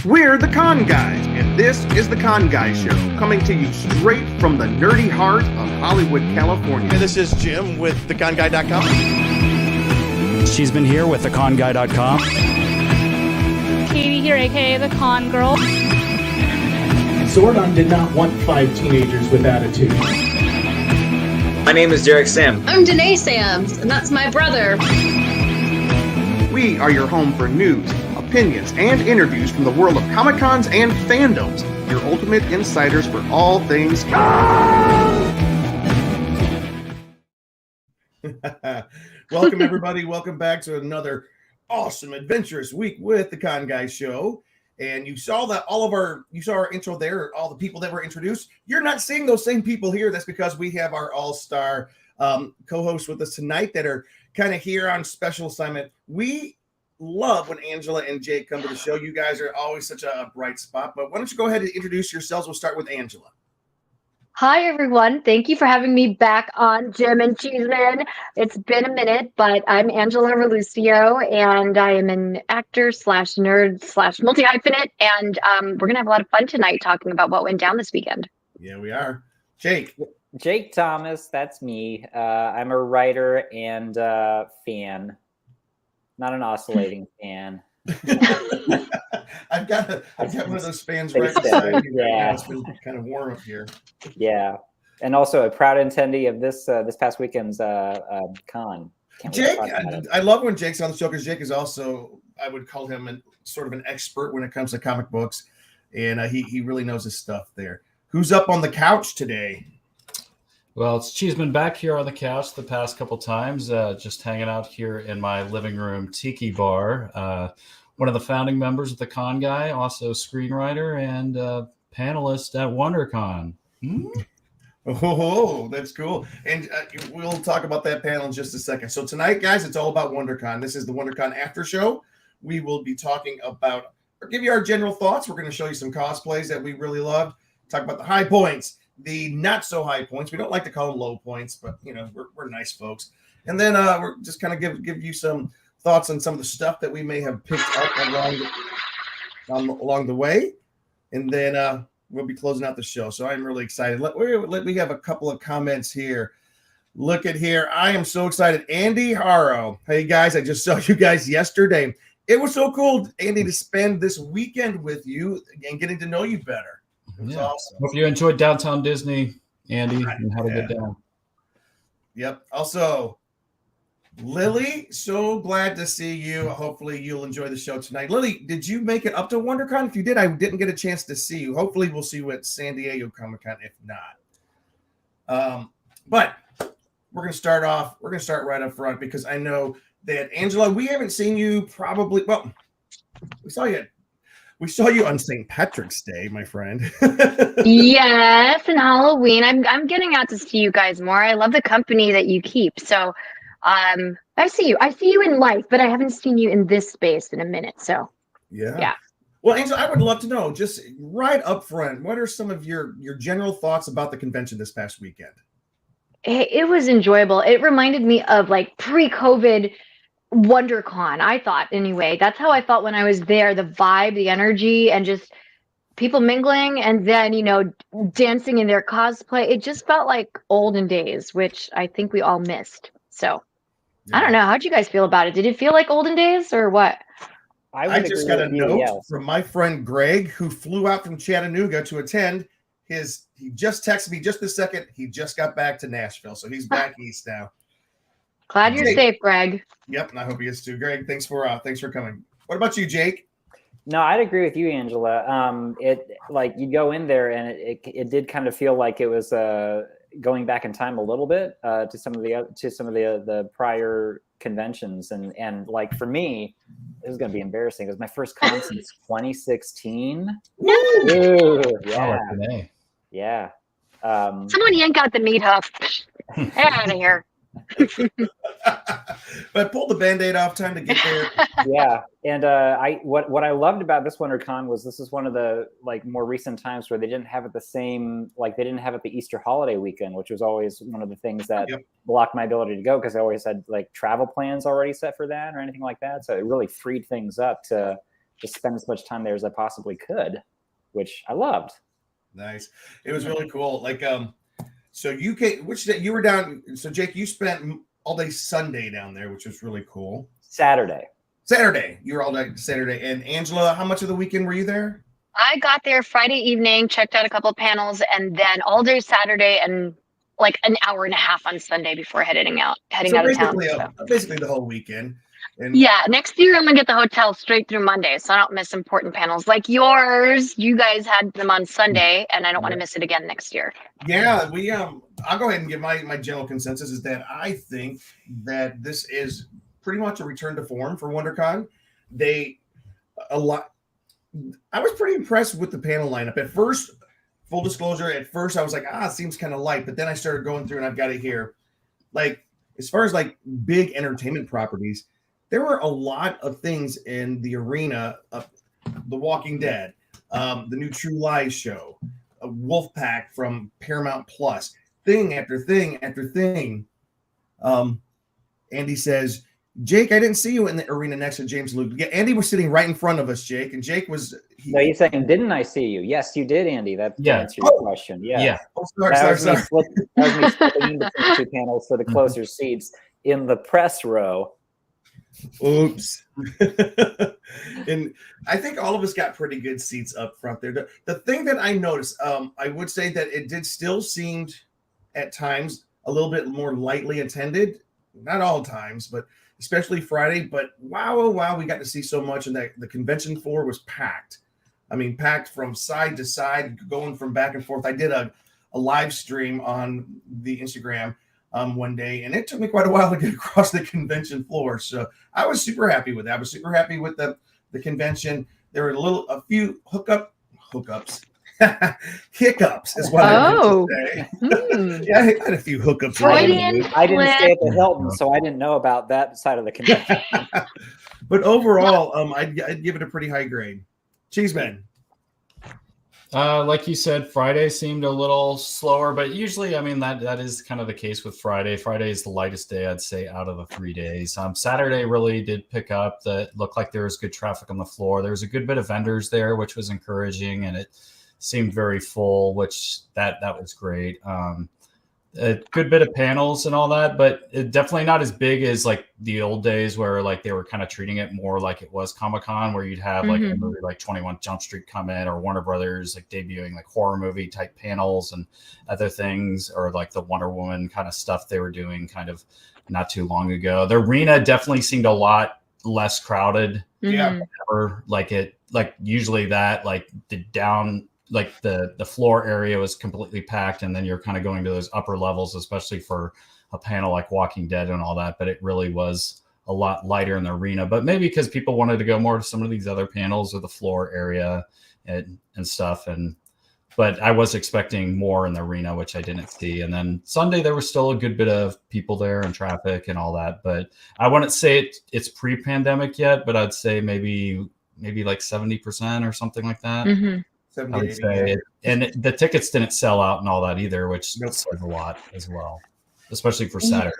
We're the Con Guys, and this is the Con Guys Show, coming to you straight from the nerdy heart of Hollywood, California. And this is Jim with theconguy.com. She's been here with theconguy.com. Katie here, aka the Con Girl. Zordon did not want 5 teenagers with attitude. My name is Derek Sam. I'm Danae Sams, and that's my brother. We are your home for news, opinions, and interviews from the world of Comic-Cons and fandoms. Your ultimate insiders for all things con! Welcome, everybody. Welcome back to another awesome, adventurous week with the Con Guys Show. And you saw that you saw our intro there, all the people that were introduced. You're not seeing those same people here. That's because we have our all-star co-hosts with us tonight that are kind of here on special assignment. We love when Angela and Jake come to the show. You guys are always such a bright spot. But why don't you go ahead and introduce yourselves? We'll start with Angela. Hi, everyone. Thank you for having me back on Jim and Cheeseman. It's been a minute, but I'm Angela Relucio, and I am an actor slash nerd slash multi-hyphenate, and we're going to have a lot of fun tonight talking about what went down this weekend. Yeah, we are. Jake Thomas, that's me. I'm a writer and fan, not an oscillating fan. I've got one of those fans right beside me. Yeah, it's been kind of warm up here. Yeah, and also a proud attendee of this past weekend's con. Jake, I love when Jake's on the show because Jake is also, I would call him sort of an expert when it comes to comic books, and he really knows his stuff there. Who's up on the couch today? Well, it's Cheeseman back here on the couch the past couple times, just hanging out here in my living room tiki bar. One of the founding members of the Con Guy, also screenwriter and panelist at WonderCon. Oh, that's cool. And we'll talk about that panel in just a second. So tonight, guys, it's all about WonderCon. This is the WonderCon after show. We will be talking about, or give you our general thoughts. We're going to show you some cosplays that we really loved. Talk about the high points, the not so high points. We don't like to call them low points, but we're nice folks. And then we're just kind of give you some thoughts on some of the stuff that we may have picked up along the way, and then we'll be closing out the show. So I'm really excited. We have a couple of comments here. Look at here. I am so excited. Andy Haro. Hey guys, I just saw you guys yesterday. It was so cool, Andy, to spend this weekend with you and getting to know you better. It was awesome. Hope you enjoyed Downtown Disney, Andy, and had a good day. Yep. Also, Lily, so glad to see you. Hopefully you'll enjoy the show tonight. Lily, did you make it up to WonderCon? If you did, I didn't get a chance to see you. Hopefully we'll see you at San Diego Comic-Con, if not. But we're going to start right up front because I know that, Angela, we haven't seen you probably, well, we saw you on St. Patrick's Day, my friend. Yes, and Halloween. I'm getting out to see you guys more. I love the company that you keep. So I see you in life, but I haven't seen you in this space in a minute. So yeah. Well, Angela, I would love to know, just right up front, what are some of your general thoughts about the convention this past weekend? It was enjoyable. It reminded me of like pre-COVID WonderCon, I thought, anyway. That's how I felt when I was there. The vibe, the energy, and just people mingling, and then dancing in their cosplay. It just felt like olden days, which I think we all missed. So I don't know. How'd you guys feel about it? Did it feel like olden days or what? I just got a note from my friend Greg, who flew out from Chattanooga to attend. He just texted me just this second. He just got back to Nashville, so he's back east now. Glad you're safe, Greg. Yep, and I hope he is too. Greg, thanks for coming. What about you, Jake? No, I'd agree with you, Angela. It like you go in there and it did kind of feel like it was going back in time a little bit to some of the prior conventions, and like for me, it was going to be embarrassing. It was my first con since 2016. No. Ooh, yeah. Someone yank out the meat huff. Get out of here. But pull the Band-Aid off, time to get there. Yeah, and what I loved about this WonderCon was this is one of the like more recent times where they didn't have it they didn't have it the Easter holiday weekend, which was always one of the things that blocked my ability to go because I always had like travel plans already set for that or anything like that. So it really freed things up to just spend as much time there as I possibly could, which I loved. Nice. It was really cool. Like, so you came, which day you were down? So Jake, you spent all day Sunday down there, which was really cool. Saturday. You were all day Saturday. And Angela, how much of the weekend were you there? I got there Friday evening, checked out a couple panels, and then all day Saturday and like an hour and a half on Sunday before heading out of town. Basically the whole weekend. And yeah, next year I'm gonna get the hotel straight through Monday, so I don't miss important panels like yours. You guys had them on Sunday, and I don't want to miss it again next year. Yeah, we I'll go ahead and give my general consensus is that I think that this is pretty much a return to form for WonderCon. I was pretty impressed with the panel lineup. At first, full disclosure, I was like, it seems kind of light, but then I started going through and I've got it here. Like, as far as like big entertainment properties, there were a lot of things in the arena of The Walking Dead, the new True Lies show, a Wolfpack from Paramount Plus, thing after thing after thing. Andy says, Jake, I didn't see you in the arena next to James Luke. Yeah, Andy was sitting right in front of us, Jake, and Jake was. No, he's saying, didn't I see you? Yes, you did, Andy. That answers your question. Yeah. Oh, That sorry. was me slipping in between two panels for the closer seats in the press row. Oops. And I think all of us got pretty good seats up front there. The thing that I noticed, I would say that it did still seemed at times a little bit more lightly attended. Not all times, but especially Friday. But wow, we got to see so much, and that the convention floor was packed. I mean, packed from side to side, going from back and forth. I did a live stream on the Instagram one day, and it took me quite a while to get across the convention floor. So I was super happy with that. I was super happy with the convention. There were a few hookups. Hiccups is what I meant to say. Yeah, I had a few hookups. I didn't stay at the Hilton, so I didn't know about that side of the convention. But overall, I'd give it a pretty high grade. Cheeseman. Like you said, Friday seemed a little slower, but usually, I mean, that is kind of the case with Friday. Friday is the lightest day, I'd say, out of the 3 days. Saturday really did pick up. That looked like there was good traffic on the floor. There was a good bit of vendors there, which was encouraging, and it seemed very full, which that was great. A good bit of panels and all that, but it definitely not as big as like the old days where like they were kind of treating it more like it was Comic-Con, where you'd have like a movie like 21 Jump Street come in, or Warner Brothers like debuting like horror movie type panels and other things, or like the Wonder Woman kind of stuff they were doing kind of not too long ago. The arena definitely seemed a lot less crowded. Yeah. Like usually that like the floor area was completely packed, and then you're kind of going to those upper levels, especially for a panel like Walking Dead and all that. But it really was a lot lighter in the arena, but maybe because people wanted to go more to some of these other panels or the floor area and stuff. But I was expecting more in the arena, which I didn't see. And then Sunday, there was still a good bit of people there and traffic and all that. But I wouldn't say it's pre-pandemic yet, but I'd say maybe like 70% or something like that. I would say. And the tickets didn't sell out and all that either, which says a lot as well, especially for Saturday.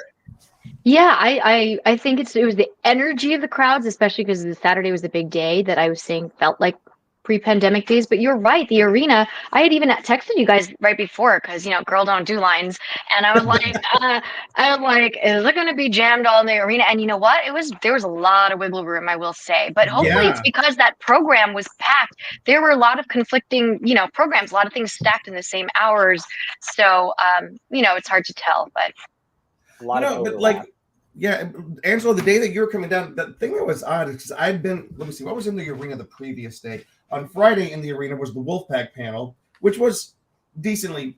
Yeah, I think it was the energy of the crowds, especially because the Saturday was the big day, that I was saying felt like pre-pandemic days. But you're right, the arena, I had even texted you guys right before, because girl don't do lines, and I was like is it going to be jammed all in the arena? And you know what, there was a lot of wiggle room, I will say, but hopefully it's because that program was packed. There were a lot of conflicting programs, a lot of things stacked in the same hours, so it's hard to tell, but a lot of but like, yeah, Angela, the day that you were coming down, the thing that was odd is because I'd been, let me see, what was in the arena the previous day? On Friday in the arena was the Wolfpack panel, which was decently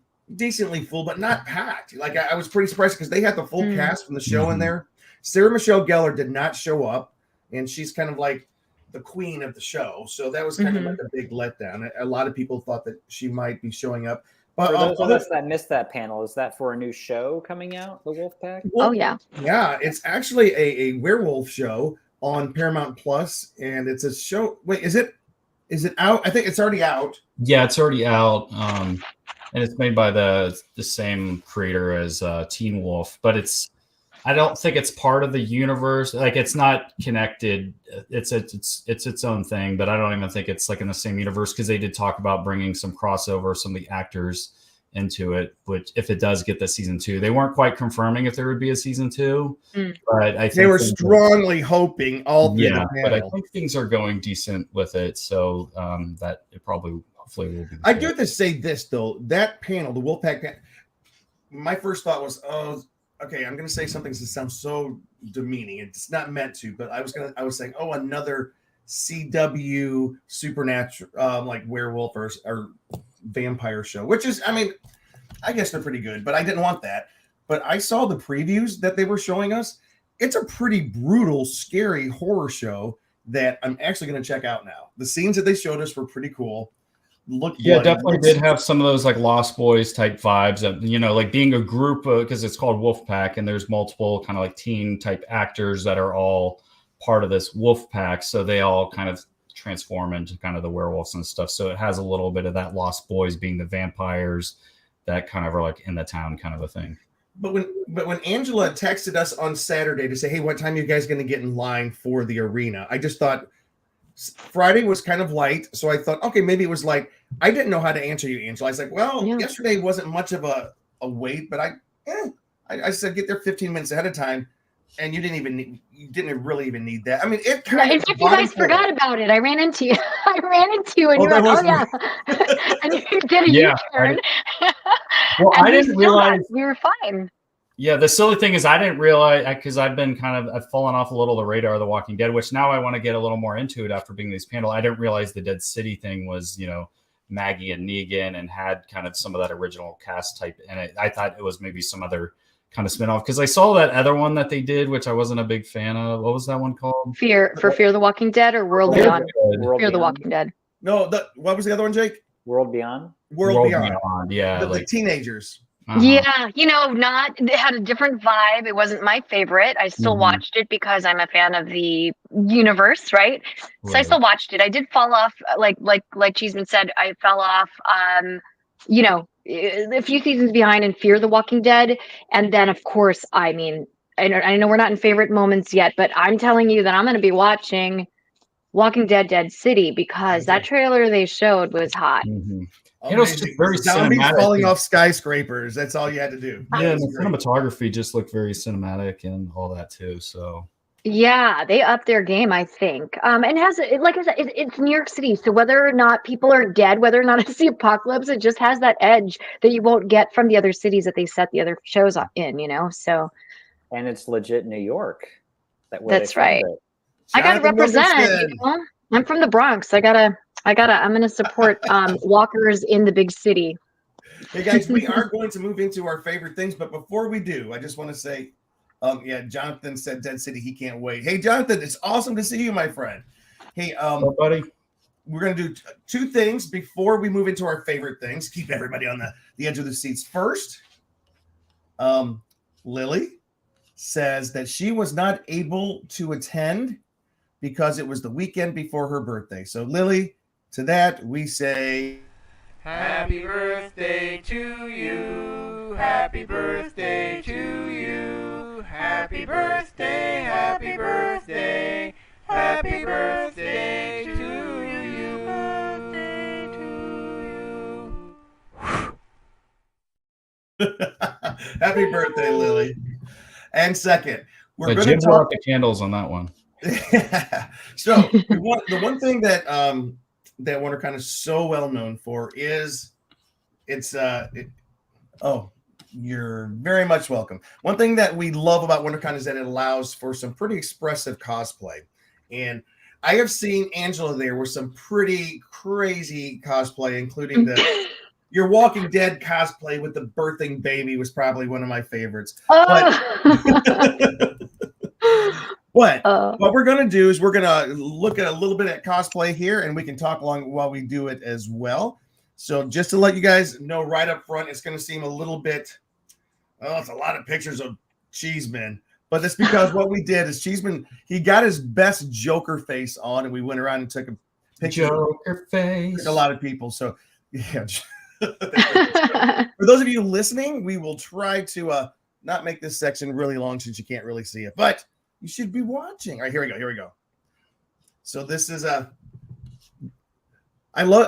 full, but not packed. Like, I was pretty surprised because they had the full cast from the show in there. Sarah Michelle Gellar did not show up, and she's kind of like the queen of the show. So that was kind of like a big letdown. A lot of people thought that she might be showing up. But for those of us that missed that panel, is that for a new show coming out, the Wolfpack? Oh, yeah. Yeah, it's actually a werewolf show on Paramount Plus, and it's a show. Wait, is it out? I think it's already out. Yeah, it's already out, and it's made by the same creator as Teen Wolf, but it's I don't think it's part of the universe. Like it's not connected. It's its own thing, but I don't even think it's like in the same universe because they did talk about bringing some crossover, some of the actors into it. Which if it does get the season 2, they weren't quite confirming if there would be a season 2, but I think they were strongly hoping all through the but I panel. think things are going decent with it, so that it probably hopefully will be. I do have to say this though, that panel, the Wolfpack panel, my first thought was, oh, okay, I'm going to say something that sounds so demeaning. It's not meant to, but I was saying, oh, another CW supernatural, like werewolf or vampire show, which is, I mean, I guess they're pretty good, but I didn't want that. But I saw the previews that they were showing us. It's a pretty brutal, scary horror show that I'm actually going to check out now. The scenes that they showed us were pretty cool. Definitely did have some of those like Lost Boys type vibes of, like being a group because it's called Wolfpack and there's multiple kind of like teen type actors that are all part of this Wolfpack. So they all kind of transform into kind of the werewolves and stuff. So it has a little bit of that Lost Boys being the vampires that kind of are like in the town kind of a thing. But when Angela texted us on Saturday to say, hey, what time are you guys going to get in line for the arena? I just thought Friday was kind of light. So I thought, okay, maybe it was like, I didn't know how to answer you, Angela. I was like, well, yesterday wasn't much of a wait, but I said, get there 15 minutes ahead of time. And you didn't really even need that. I mean, it kind of. In fact, you guys forgot about it. I ran into you. And you were like, oh, yeah. And you did a U-turn. Well, I didn't realize. We were fine. Yeah, the silly thing is I didn't realize because I've fallen off a little the radar of The Walking Dead, which now I want to get a little more into it after being this panel. I didn't realize the Dead City thing was, Maggie and Negan and had kind of some of that original cast type in it. I thought it was maybe some other kind of spinoff because I saw that other one that they did, which I wasn't a big fan of. What was that one called? Fear the Walking Dead or World Beyond? Fear the Walking Dead. No, what was the other one, Jake? World Beyond. World Beyond. Yeah, the teenagers. Yeah, it had a different vibe. It wasn't my favorite. I still watched it because I'm a fan of the universe, right? So I still watched it. I did fall off, like Cheeseman said, I fell off, a few seasons behind in Fear the Walking Dead. And then, of course, I mean, I know we're not in favorite moments yet, but I'm telling you that I'm going to be watching Walking Dead Dead City because that trailer they showed was hot. It was just very zombies cinematic. falling off skyscrapers. That's all you had to do. Yeah, and the cinematography just looked very cinematic and all that too. So yeah, they upped their game, I think. And like I said, it's New York City, so whether or not people are dead, whether or not it's the apocalypse, it just has that edge that you won't get from the other cities that they set the other shows in. So. And it's legit New York. That's right. I gotta represent. I'm from the Bronx. I'm gonna support walkers in the big city. Hey guys, we are going to move into our favorite things, but before we do, I just want to say, Jonathan said Dead City, he can't wait. Hey Jonathan, it's awesome to see you, my friend. Hey, buddy. We're gonna do two things before we move into our favorite things. Keep everybody on the edge of the seats. First, Lily says that she was not able to attend because it was the weekend before her birthday. So Lily, to that we say happy birthday to you. Happy birthday to you. Happy birthday, happy birthday. Happy birthday to you. Birthday to you. Happy birthday, Lily. And second, we're going Jim to brought the candles on that one. So the one thing that WonderCon is so well known for is you're very much welcome. One thing that we love about WonderCon is that it allows for some pretty expressive cosplay, and I have seen Angela there with some pretty crazy cosplay, including your Walking Dead cosplay with the birthing baby was probably one of my favorites. But what we're going to do is we're going to look at a little bit at cosplay here, and we can talk along while we do it as well. So just to let you guys know right up front, it's going to seem a little bit, it's a lot of pictures of Cheeseman. But that's because what we did is Cheeseman, he got his best Joker face on, and we went around and took a picture. Joker face. A lot of people. So, yeah. For those of you listening, we will try to not make this section really long since you can't really see it, but you should be watching. All right, here we go. So this is I love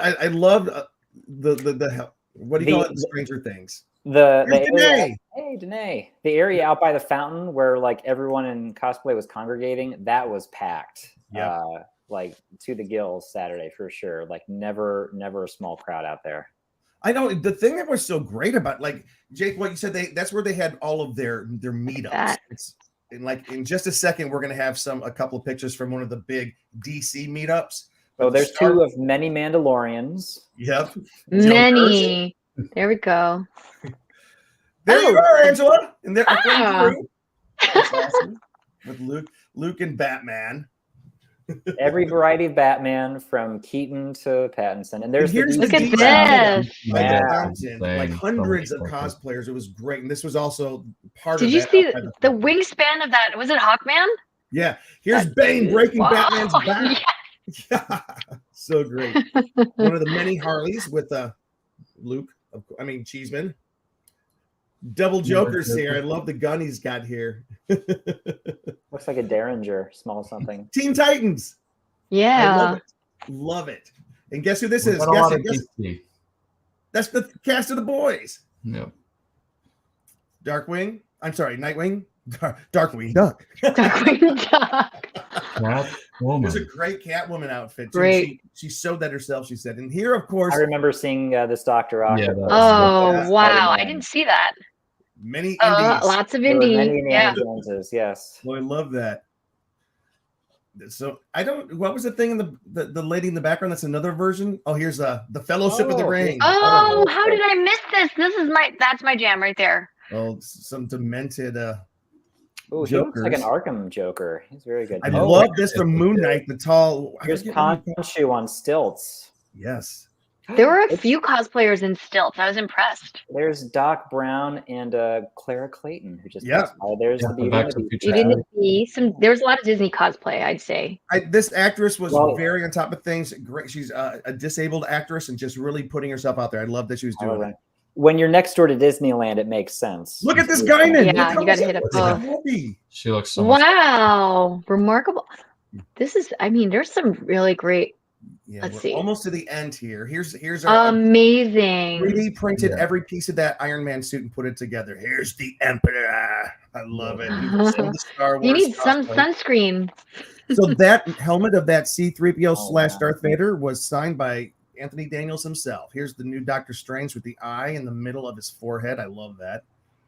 the what do you call it? Stranger Things. The Danae. Hey, Danae. The area out by the fountain where like everyone in cosplay was congregating, that was packed. Yeah. Like to the gills Saturday for sure. Like never a small crowd out there. I know the thing that was so great about, like Jake, what you said, that's where they had all of their meetups. It's like in just a second, we're gonna have a couple of pictures from one of the big DC meetups. Oh, there's two of many Mandalorians. Yep. Many. There we go. There you are, Angela. And they're awesome. With Luke and Batman. Every variety of Batman from Keaton to Pattinson. And here's look at this. Like hundreds of cosplayers. It was great. And this was also part of Did you see the wingspan of that? Was it Hawkman? Yeah. Here's Bane breaking Batman's back. Yeah. So great. One of the many Harleys with Cheeseman. Double Jokers here. I love the gun he's got here. Looks like a Derringer, small something. Teen Titans. Yeah. Love it. And guess who this is? That's the cast of The Boys. Yep. Nightwing. Darkwing Duck. Darkwing Duck. Catwoman. There's a great Catwoman outfit too. Great. She sewed that herself, she said. And here, of course, I remember seeing this Dr. Octopus. Oh, wow. I didn't see that. Many indies. Lots of indies. Yeah. Yes. Well, I love that. So what was the thing in the lady in the background? That's another version. Oh, here's the Fellowship of the Ring. Oh, how did I miss this? That's my jam right there. Oh, some demented Oh, he looks like an Arkham Joker. He's very good. I love this from Moon Knight, the tall. Here's Khonshu on stilts. Yes. There were a few cosplayers in stilts. I was impressed. There's Doc Brown and Clara Clayton, who just there's the You didn't see there's a lot of Disney cosplay, I'd say. This actress was very on top of things. Great. She's a disabled actress and just really putting herself out there. I love that she was doing that. When you're next door to Disneyland, it makes sense. Look at this guy. Yeah, you got to hit up both. She looks so remarkable. This is, there's some really great. Yeah, Let's see. Almost to the end here. Here's our amazing 3D printed every piece of that Iron Man suit and put it together. Here's the Emperor. I love it. You need some sunscreen. So that helmet of that C-3PO / Darth Vader was signed by Anthony Daniels himself. Here's the new Doctor Strange with the eye in the middle of his forehead. I love that.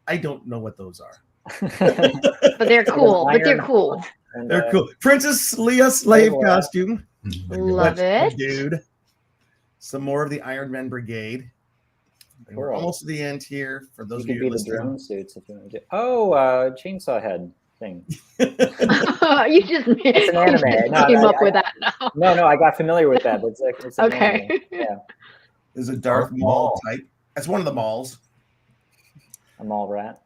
I don't know what those are. But they're cool. They're cool. Princess Leia slave costume. Love it. Dude. Some more of the Iron Man Brigade. We're almost to the end here for those of you listening. The drone suits if you want to do. Chainsaw head thing. You just it's an anime. Came up with that. No, I got familiar with that. It's okay. Anime. Yeah. There's a Darth Maul type. That's one of the Mauls. A Maul rat.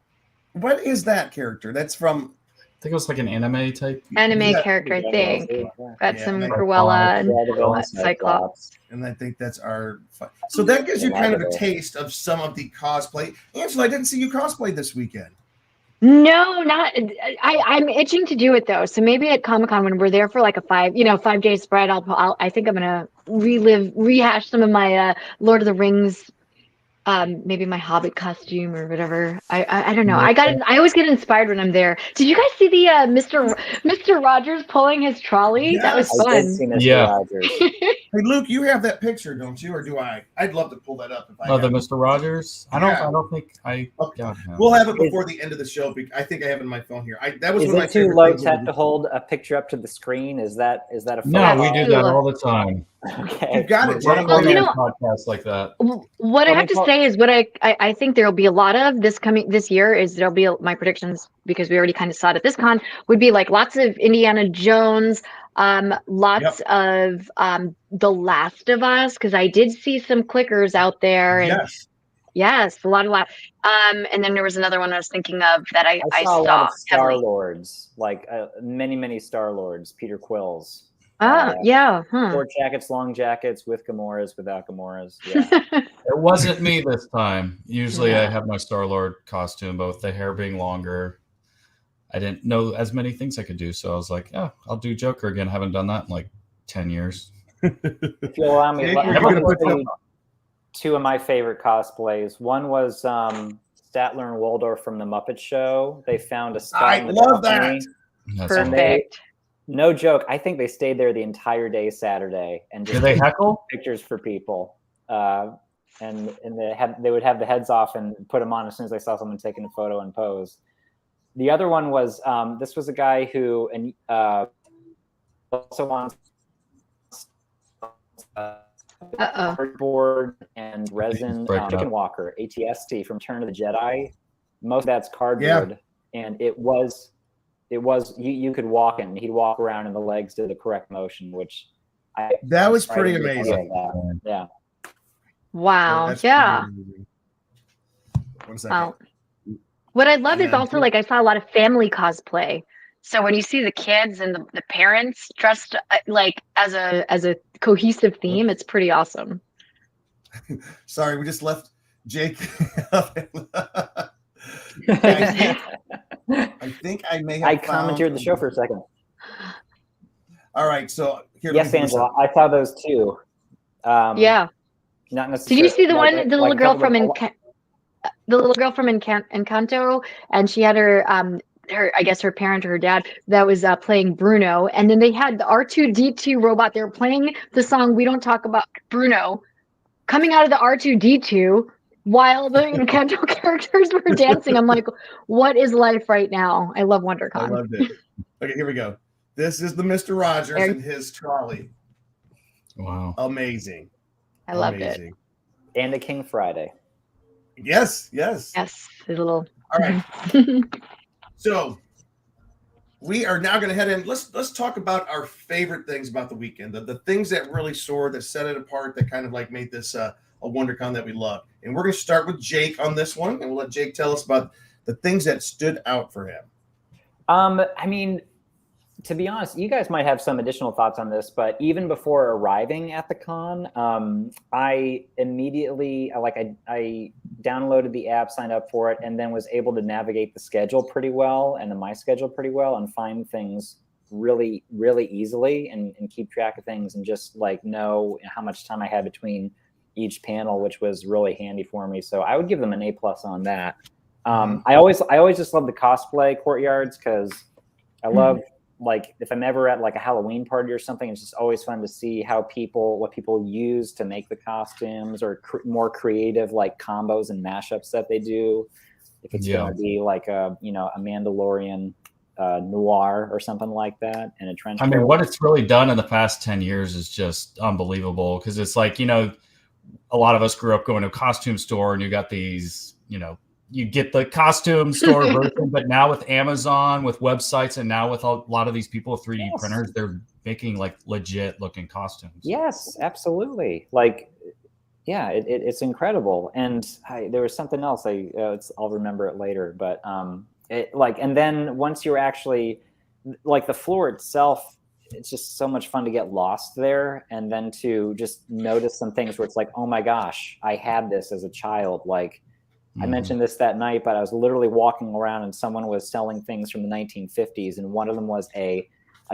What is that character? That's from. I think it was like an anime type. Character, I think. Got some Cruella and Cyclops. And I think that's our. So that gives you kind of a taste of some of the cosplay. Angela, I didn't see you cosplay this weekend. No, not. I'm itching to do it though. So maybe at Comic-Con when we're there for like a 5-day spread, I think I'm gonna rehash some of my Lord of the Rings. Maybe my Hobbit costume or whatever. I don't know. I always get inspired when I'm there. Did you guys see the Mr. Rogers pulling his trolley? Yes. That was fun. Rogers. Hey Luke, you have that picture, don't you? Or do I? I'd love to pull that up if I. The Mr. Rogers. I don't think I. Okay. We'll have it before the end of the show. I think I have it in my phone here. That was is one of my it too low tech to hold a picture up to the screen? Is that a photo? No, we do that all the time. Okay, you got it. Podcasts like that. What I have to say is what I think there'll be a lot of this year is there'll be my predictions because we already kind of saw it at this con would be like lots of Indiana Jones, lots of The Last of Us because I did see some clickers out there and yes, a lot. And then there was another one I was thinking of that I saw. Star Lords, like many Star Lords, Peter Quills. Yeah. Huh. Short jackets, long jackets, with Gamoras, without Gamoras. Yeah. It wasn't me this time. Usually I Yeah. have my Star-Lord costume, but with the hair being longer, I didn't know as many things I could do. So I was like, oh, I'll do Joker again. I haven't done that in like 10 years. If you'll allow me, Jake, let you're me gonna tell put you two of my favorite cosplays. One was Statler and Waldorf from the Muppet Show. They found a spot I in the love balcony. That's And Perfect. no joke, I think they stayed there the entire day Saturday and just Do they heckle? pictures for people. And they would have the heads off and put them on as soon as they saw someone taking a photo and pose. The other one was this was a guy who also on cardboard and resin chicken walker ATST from Turn of the Jedi. Most of that's cardboard, and it was you could walk and he'd walk around and the legs did the correct motion, which that was pretty amazing. Yeah. Wow. That's Yeah. pretty amazing. 1 second. Wow. What I love is also like I saw a lot of family cosplay. So when you see the kids and the parents dressed like as a cohesive theme, it's pretty awesome. Sorry, we just left Jake. I think I may have. I commented the show for a second. All right, so here. Yes, Angela, I saw those too. Yeah. Not necessarily. Did you see the one, the little girl from the little girl from Encanto, and she had her I guess her parent or her dad that was playing Bruno, and then they had the R2-D2 robot. They were playing the song "We Don't Talk About Bruno" coming out of the R2-D2 while the Encanto characters were dancing. I'm like, what is life right now? I love WonderCon. I loved it. Okay, here we go. This is the Mr. Rogers and his trolley. Wow. Amazing. I loved it. And a King Friday. Yes. Yes, a little. All right. So we are now going to head in. Let's talk about our favorite things about the weekend, the things that really soared, that set it apart, that kind of like made this a WonderCon that we love. And we're going to start with Jake on this one, and we'll let Jake tell us about the things that stood out for him. I mean, to be honest, you guys might have some additional thoughts on this, but even before arriving at the con, I immediately I downloaded the app, signed up for it, and then was able to navigate the schedule pretty well and my schedule pretty well and find things really, really easily and keep track of things and just like know how much time I had between each panel, which was really handy for me. So I would give them an A+ on that. I always just love the cosplay courtyards because I love like if I'm ever at like a Halloween party or something, it's just always fun to see what people use to make the costumes or more creative like combos and mashups that they do. If it's going to be like a Mandalorian noir or something like that in a trench coat. I mean, what it's really done in the past 10 years is just unbelievable because it's like, a lot of us grew up going to a costume store and you got these, you get the costume store version, but now with Amazon, with websites, and now with a lot of these people with 3D printers, they're making like legit looking costumes. Yes, absolutely. Like, yeah, it's incredible. And there was something else. I'll remember it later. But and then once you're actually like the floor itself, it's just so much fun to get lost there, and then to just notice some things where it's like, oh my gosh, I had this as a child, like. I mentioned this that night, but I was literally walking around and someone was selling things from the 1950s. And one of them was a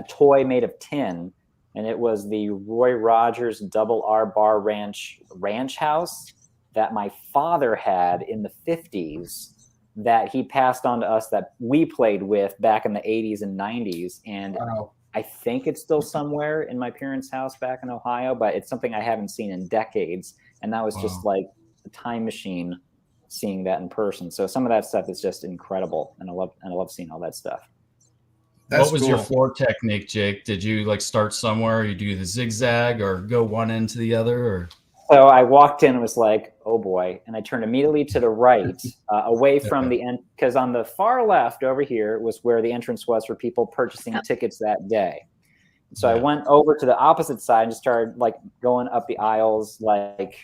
toy made of tin. And it was the Roy Rogers Double R Bar Ranch house that my father had in the 50s that he passed on to us that we played with back in the 80s and 90s. And I think it's still somewhere in my parents' house back in Ohio, but it's something I haven't seen in decades. And that was just like a time machine. Seeing that in person, so some of that stuff is just incredible, and I love seeing all that stuff. What was your floor technique, Jake? Did you like start somewhere? You do the zigzag or go one end to the other? Or so I walked in and was like, oh boy, and I turned immediately to the right, away from the end, because on the far left over here was where the entrance was for people purchasing tickets that day. So I went over to the opposite side and just started like going up the aisles, like.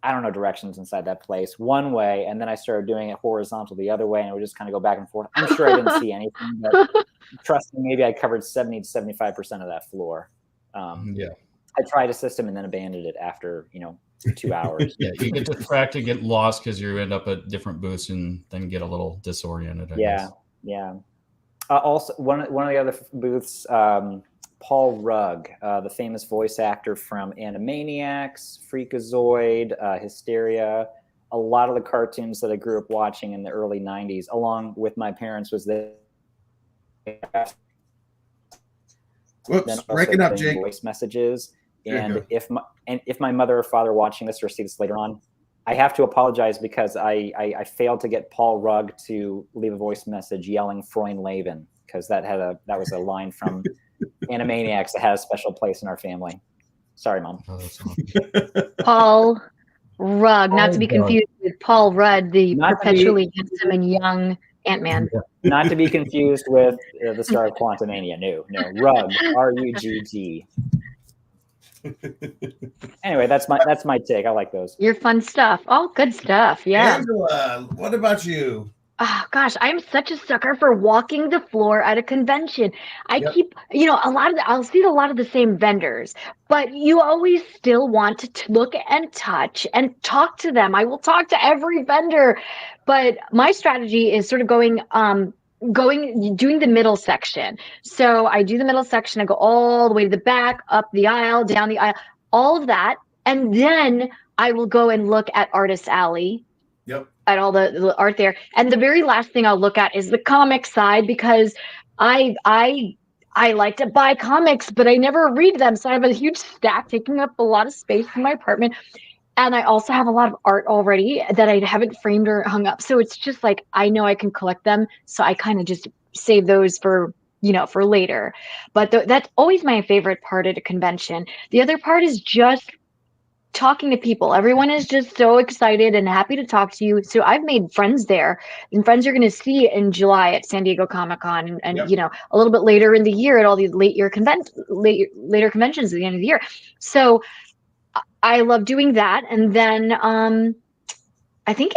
I don't know directions inside that place one way. And then I started doing it horizontal the other way. And it would just kind of go back and forth. I'm sure I didn't see anything, but trust me, maybe I covered 70 to 75% of that floor. Yeah. I tried a system and then abandoned it after 2 hours. Yeah, you get distracted, get lost because you end up at different booths and then get a little disoriented. I guess. Yeah. Also, one of the other booths, Paul Rugg, the famous voice actor from Animaniacs, Freakazoid, Hysteria, a lot of the cartoons that I grew up watching in the early 90s, along with my parents, was there. Whoops, breaking up, Jake. Voice messages. And if my mother or father are watching this or see this later on, I have to apologize because I failed to get Paul Rugg to leave a voice message yelling Freundleben, because that was a line from Animaniacs that had a special place in our family. Sorry, Mom. Oh, that's awesome. Paul Rugg, not to be confused with Paul Rudd, the perpetually handsome and young Ant-Man. Not to be confused with the star of Quantumania. No, Rugg, R-U-G-G. Anyway, that's my take. I like those. Your fun stuff. All good stuff. Yeah. Angela, what about you? Oh gosh, I'm such a sucker for walking the floor at a convention. I keep, I'll see a lot of the same vendors, but you always still want to look and touch and talk to them. I will talk to every vendor, but my strategy is sort of doing the middle section. So I do the middle section. I go all the way to the back, up the aisle, down the aisle, all of that. And then I will go and look at Artist Alley. Yep. At all the art there. And the very last thing I'll look at is the comic side, because I like to buy comics, but I never read them. So I have a huge stack taking up a lot of space in my apartment. And I also have a lot of art already that I haven't framed or hung up. So it's just like, I know I can collect them. So I kind of just save those for later. But that's always my favorite part at a convention. The other part is just talking to people. Everyone is just so excited and happy to talk to you. So I've made friends there, and friends you're going to see in July at San Diego Comic-Con, and a little bit later in the year at all these later conventions at the end of the year. So I love doing that. And then I think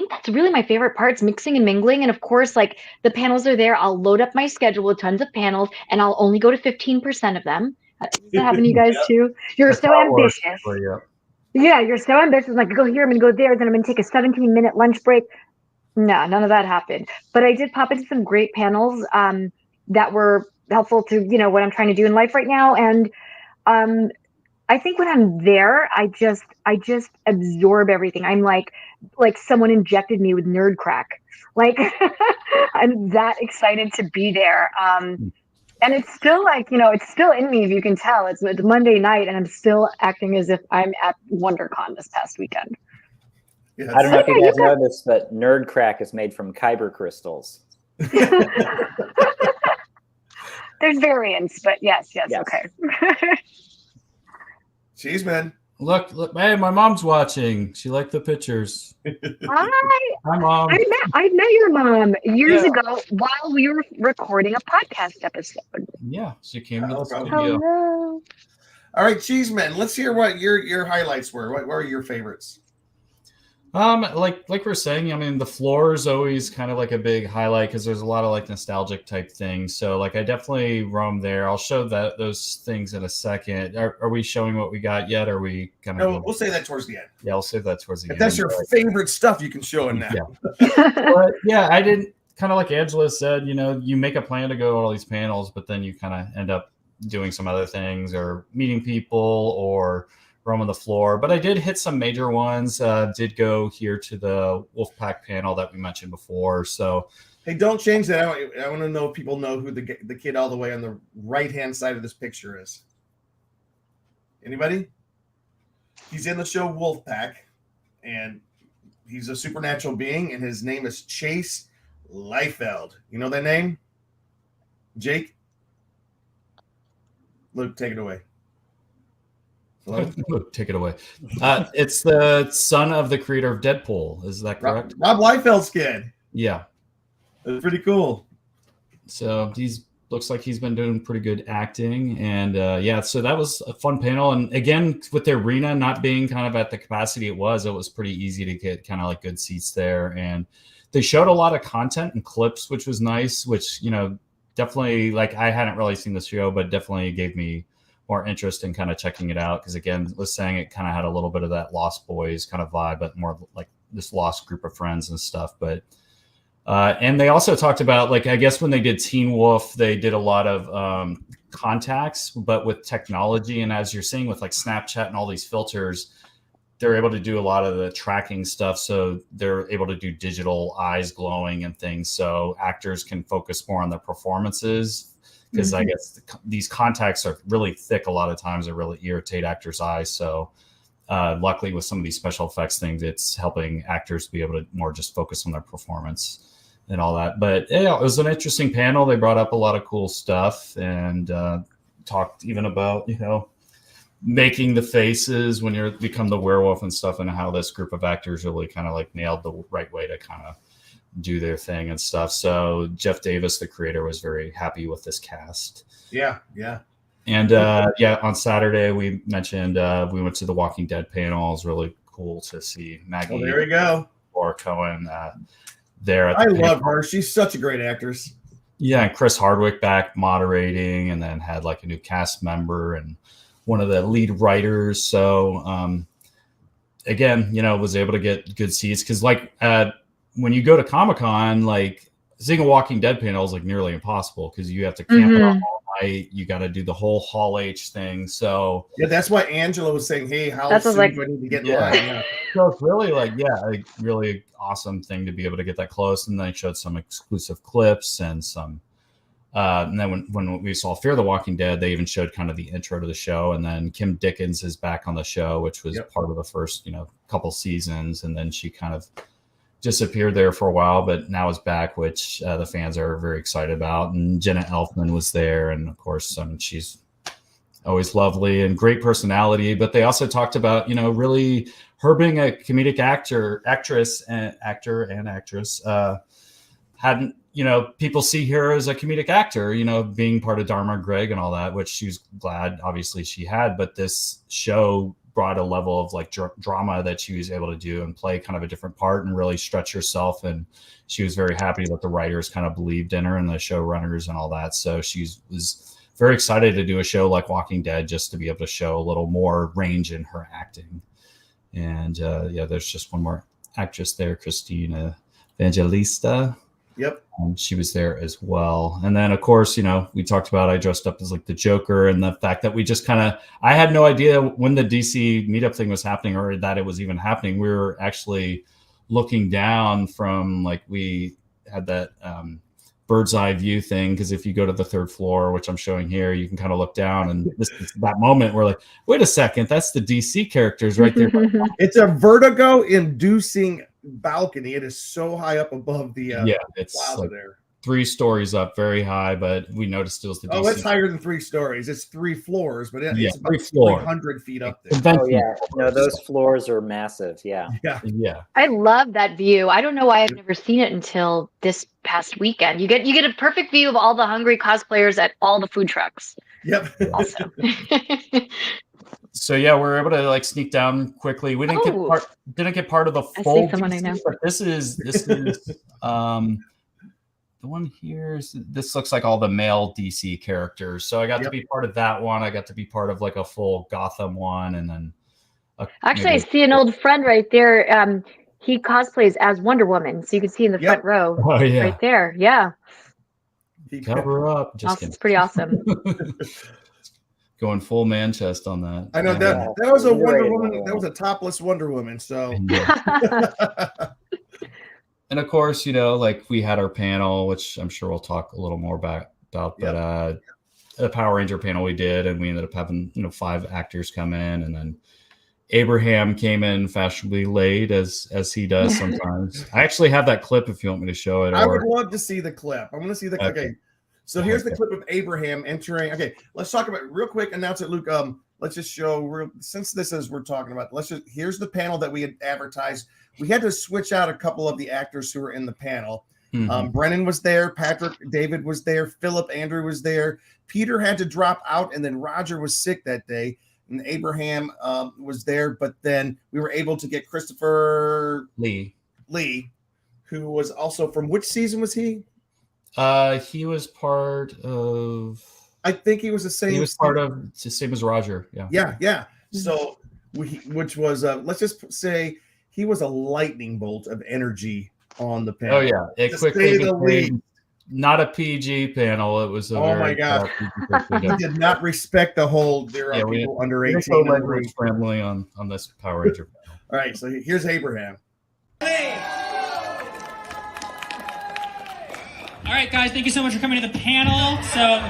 that's really my favorite part. It's mixing and mingling. And of course, like, the panels are there. I'll load up my schedule with tons of panels, and I'll only go to 15% of them. Does that happen to you guys too? You're so ambitious. Yeah, you're so ambitious. Like, go here, I'm going to go there, then I'm going to take a 17-minute lunch break. No, none of that happened. But I did pop into some great panels that were helpful to, what I'm trying to do in life right now. And I think when I'm there, I just absorb everything. I'm like someone injected me with nerd crack. Like, I'm that excited to be there. And it's still it's still in me, if you can tell. It's Monday night, and I'm still acting as if I'm at WonderCon this past weekend. Yes. I don't know if you guys know this, but nerd crack is made from kyber crystals. There's variants, but yes. Okay. Jeez, man. Look, hey, my mom's watching. She liked the pictures. Hi, Mom. I met your mom years ago while we were recording a podcast episode. Yeah, she came to the studio. Hello. All right, Cheeseman, let's hear what your highlights were. What were your favorites? Like we're saying, I mean, the floor is always kind of like a big highlight because there's a lot of like nostalgic type things. So like I definitely roam there. I'll show those things in a second. Are we showing what we got yet? Or are we kind of? No, we'll say that towards the end. Yeah, I'll save that towards the end. If that's your favorite stuff, you can show it now. Yeah. But yeah, I didn't, kind of like Angela said, you make a plan to go to all these panels, but then you kind of end up doing some other things or meeting people or roam on the floor. But I did hit some major ones. Did go here to the Wolfpack panel that we mentioned before. So hey, don't change that. I want to know if people know who the kid all the way on the right-hand side of this picture is. Anybody? He's in the show Wolfpack, and he's a supernatural being, and his name is Chase Liefeld. You know that name? Jake? Luke, take it away. Take it away. It's the son of the creator of Deadpool. Is that correct? Rob Liefeld's kid. Yeah. That's pretty cool. So looks like he's been doing pretty good acting. And so that was a fun panel. And again, with the arena not being kind of at the capacity it was pretty easy to get kind of like good seats there. And they showed a lot of content and clips, which was nice, which, definitely, like, I hadn't really seen the show, but definitely gave me more interest in kind of checking it out. Because again, was saying it kind of had a little bit of that Lost Boys kind of vibe, but more like this lost group of friends and stuff. But and they also talked about, like, I guess when they did Teen Wolf, they did a lot of contacts, but with technology. And as you're seeing with like Snapchat and all these filters, they're able to do a lot of the tracking stuff. So they're able to do digital eyes glowing and things. So actors can focus more on their performances, because I guess these contacts are really thick a lot of times. They really irritate actors' eyes. So luckily with some of these special effects things, it's helping actors be able to more just focus on their performance and all that. But yeah, it was an interesting panel. They brought up a lot of cool stuff and talked even about, you know, making the faces when you become the werewolf and stuff, and how this group of actors really kind of like nailed the right way to kind of do their thing and stuff. So Jeff Davis, the creator, was very happy with this cast. Yeah. And yeah, on Saturday we mentioned we went to the Walking Dead panel. It was really cool to see Maggie. Well, there we go. Or Cohen there. I love her. She's such a great actress. Yeah, and Chris Hardwick back moderating, and then had like a new cast member and one of the lead writers. So again, you know, was able to get good seats, because like when you go to Comic-Con, like seeing a Walking Dead panel is like nearly impossible, because you have to camp it out all night. You got to do the whole Hall H thing. So yeah, that's why Angela was saying, "Hey, how soon do I need to get in line?" Yeah. So it's really like, a really awesome thing to be able to get that close. And they showed some exclusive clips and some. And then when we saw Fear the Walking Dead, they even showed kind of the intro to the show. And then Kim Dickens is back on the show, which was part of the first, you know, couple seasons. And then she kind of disappeared there for a while, but now is back, which the fans are very excited about. And Jenna Elfman was there. And of course, she's always lovely and great personality. But they also talked about, you know, really her being a comedic actor, hadn't, you know, people see her as a comedic actor, you know, being part of Dharma Greg and all that, which she's glad, obviously, she had. But this show brought a level of like drama that she was able to do and play kind of a different part and really stretch herself. And she was very happy that the writers kind of believed in her and the showrunners and all that. So she was very excited to do a show like Walking Dead, just to be able to show a little more range in her acting. And yeah, there's just one more actress there, Christina Evangelista. Yep. She was there as well. And then, of course, you know, we talked about I dressed up as like the Joker, and the fact that we just kind of, I had no idea when the DC meetup thing was happening or that it was even happening. We were actually looking down from, like, we had that bird's eye view thing, because if you go to the third floor, which I'm showing here, you can kind of look down, and this is that moment where, like, wait a second, that's the DC characters right there. It's a vertigo inducing balcony. It is so high up above the it's plaza like there. 3 stories up, very high, but we noticed it was the DC. Oh, it's higher than 3 stories. It's 3 floors, but it's about 300 feet up there. Oh yeah, no, those floors are massive. Yeah. I love that view. I don't know why I've never seen it until this past weekend. You get a perfect view of all the hungry cosplayers at all the food trucks. Yep. Also. So yeah, we were able to like sneak down quickly. We didn't get part of the full. Someone I know. But this is the one here. This looks like all the male DC characters. So I got to be part of that one. I got to be part of like a full Gotham one, and then. Actually, I see an old friend right there. He cosplays as Wonder Woman, so you can see in the front row. Oh yeah, right there. Yeah. Cover up. Just it's pretty awesome. Going full man chest on that. I know that was a Wonder Woman. That was a topless Wonder Woman. So. And of course, you know, like we had our panel, which I'm sure we'll talk a little more about. But the Power Ranger panel we did, and we ended up having 5 actors come in, and then Abraham came in fashionably late, as he does sometimes. I actually have that clip if you want me to show it. I would love to see the clip. I want to see the clip. Okay. So here's the clip of Abraham entering. Okay, let's talk about it real quick. Announce it, Luke. Let's just show since this is we're talking about. Here's the panel that we had advertised. We had to switch out a couple of the actors who were in the panel. Mm-hmm. Brennan was there. Patrick David was there. Philip Andrew was there. Peter had to drop out, and then Roger was sick that day. And Abraham was there, but then we were able to get Christopher Lee, who was also from which season was he? He was part of I think he was the same. He was part of the same as Roger. Yeah. Yeah. So, which was let's just say he was a lightning bolt of energy on the panel. Oh yeah, it quickly became not a PG panel. It was a my gosh. He did not respect the whole there are people under 18 language family on this Power Ranger panel. All right, so here's Abraham. All right, guys, thank you so much for coming to the panel. So,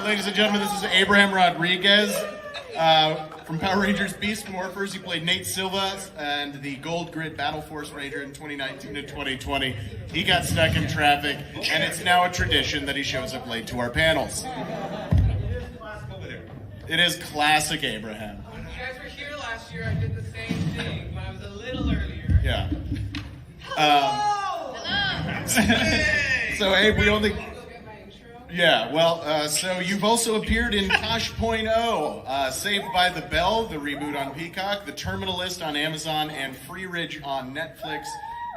ladies and gentlemen, this is Abraham Rodriguez from Power Rangers Beast Morphers. He played Nate Silva and the Gold Grid Battle Force Ranger in 2019 and 2020. He got stuck in traffic, and it's now a tradition that he shows up late to our panels. It is classic Abraham. When you guys were here last year, I did the same thing, but I was a little earlier. Yeah. So, Abe, we only... Yeah, well, so you've also appeared in Tosh.0, Saved by the Bell, the reboot on Peacock, The Terminalist on Amazon, and Free Ridge on Netflix.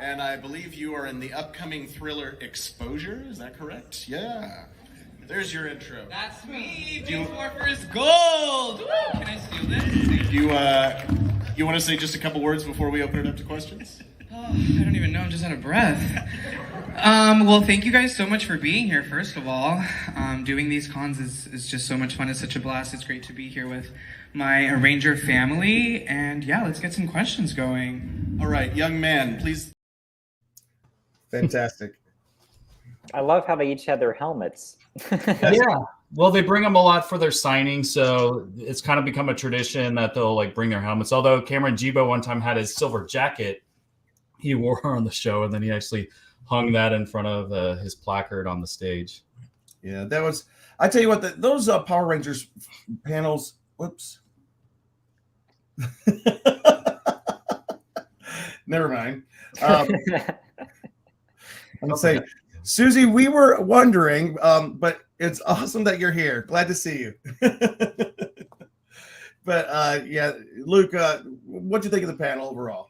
And I believe you are in the upcoming thriller Exposure. Is that correct? Yeah. There's your intro. That's me. Beast Morphers Gold. Woo! Can I steal this? You want to say just a couple words before we open it up to questions? Oh, I don't even know. I'm just out of breath. Well, thank you guys so much for being here, first of all. Doing these cons is just so much fun. It's such a blast. It's great to be here with my Ranger family. And yeah, let's get some questions going. All right, young man, please. Fantastic. I love how they each had their helmets. Yeah. Well, they bring them a lot for their signing, so it's kind of become a tradition that they'll like bring their helmets. Although Cameron Jibo one time had his silver jacket he wore on the show, and then he actually hung that in front of his placard on the stage. Yeah, that was. I tell you what, those Power Rangers panels. Whoops. Never mind. I'm gonna say, Susie, we were wondering, but it's awesome that you're here. Glad to see you. But yeah, Luke, what'd you think of the panel overall?